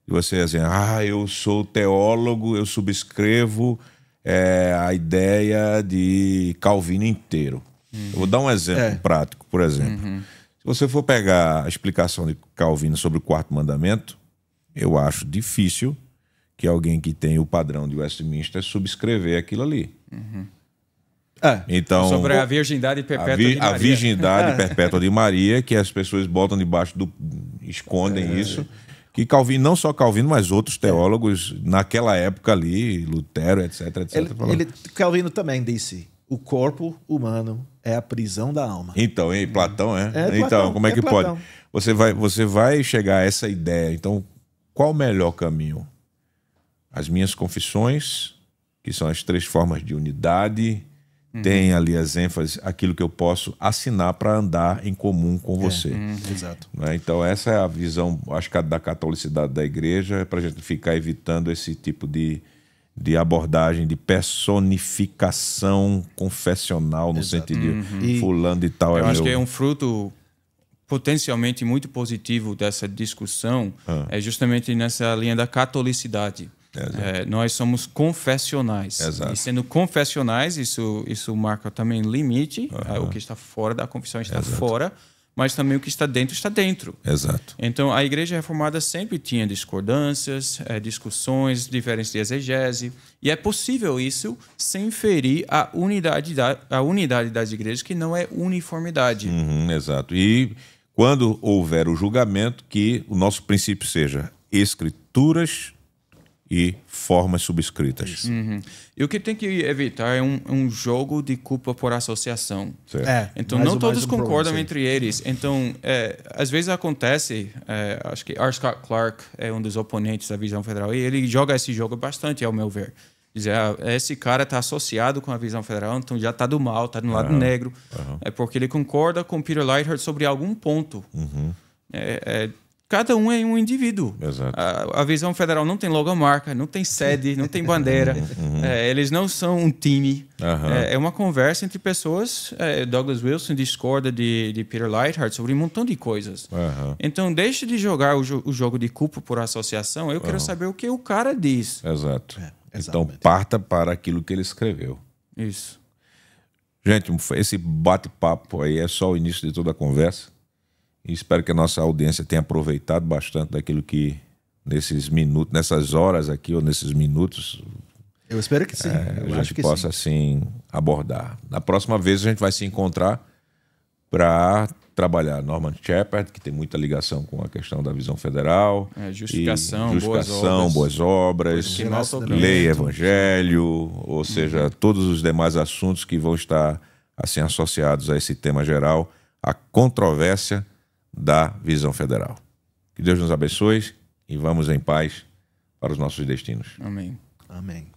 E você dizer, eu sou teólogo, eu subscrevo a ideia de Calvino inteiro. Eu vou dar um exemplo prático, por exemplo. Se você for pegar a explicação de Calvino sobre o quarto mandamento, eu acho difícil que alguém que tem o padrão de Westminster subscrever aquilo ali. Então, sobre a virgindade perpétua de Maria. A virgindade perpétua de Maria, que as pessoas botam debaixo do... escondem isso. Que Calvino, não só Calvino, mas outros teólogos naquela época ali, Lutero, etc. Calvino também disse, o corpo humano é a prisão da alma. Então, Platão, Então, Platão, como é que Platão. pode? Você vai chegar a essa ideia. Então, qual o melhor caminho? As minhas confissões, que são as 3 formas de unidade, tem ali as ênfases, aquilo que eu posso assinar para andar em comum com você. Exato. Então, essa é a visão, acho que da catolicidade da igreja, para a gente ficar evitando esse tipo de abordagem de personificação confessional, no sentido de fulano e tal. Eu acho que é um fruto potencialmente muito positivo dessa discussão, é justamente nessa linha da catolicidade. Nós somos confessionais. Exato. E sendo confessionais, isso marca também limite. O que está fora da confissão está fora, mas também o que está dentro. Exato. Então, a Igreja Reformada sempre tinha discordâncias, discussões, diferenças de exegese, e é possível isso sem ferir a unidade das igrejas, que não é uniformidade. Exato. E quando houver o julgamento, que o nosso princípio seja escrituras e formas subscritas. E o que tem que evitar é um jogo de culpa por associação. Então, não todos concordam entre eles. Então, às vezes acontece, acho que R. Scott Clark é um dos oponentes da Visão Federal, e ele joga esse jogo bastante, ao meu ver. Dizer, esse cara está associado com a Visão Federal, então já está do mal, está no lado negro. É porque ele concorda com Peter Leithart sobre algum ponto. Cada um é um indivíduo. A Visão Federal não tem logomarca, não tem sede, não tem bandeira. Eles não são um time. É uma conversa entre pessoas. Douglas Wilson discorda de Peter Leithart sobre um montão de coisas. Então, deixe de jogar o jogo de culpa por associação. Eu quero saber o que o cara diz. Exato. Então, parta para aquilo que ele escreveu. Isso. Gente, esse bate-papo aí é só o início de toda a conversa. E espero que a nossa audiência tenha aproveitado bastante daquilo que nesses minutos, nessas horas aqui, ou nesses minutos, eu espero que sim. A gente possa assim abordar. Na próxima vez a gente vai se encontrar para trabalhar Norman Shepherd, que tem muita ligação com a questão da Visão Federal. Justificação, boas obras, lei e evangelho, ou seja, todos os demais assuntos que vão estar assim associados a esse tema geral, a controvérsia da Visão Federal. Que Deus nos abençoe e vamos em paz para os nossos destinos. Amém. Amém.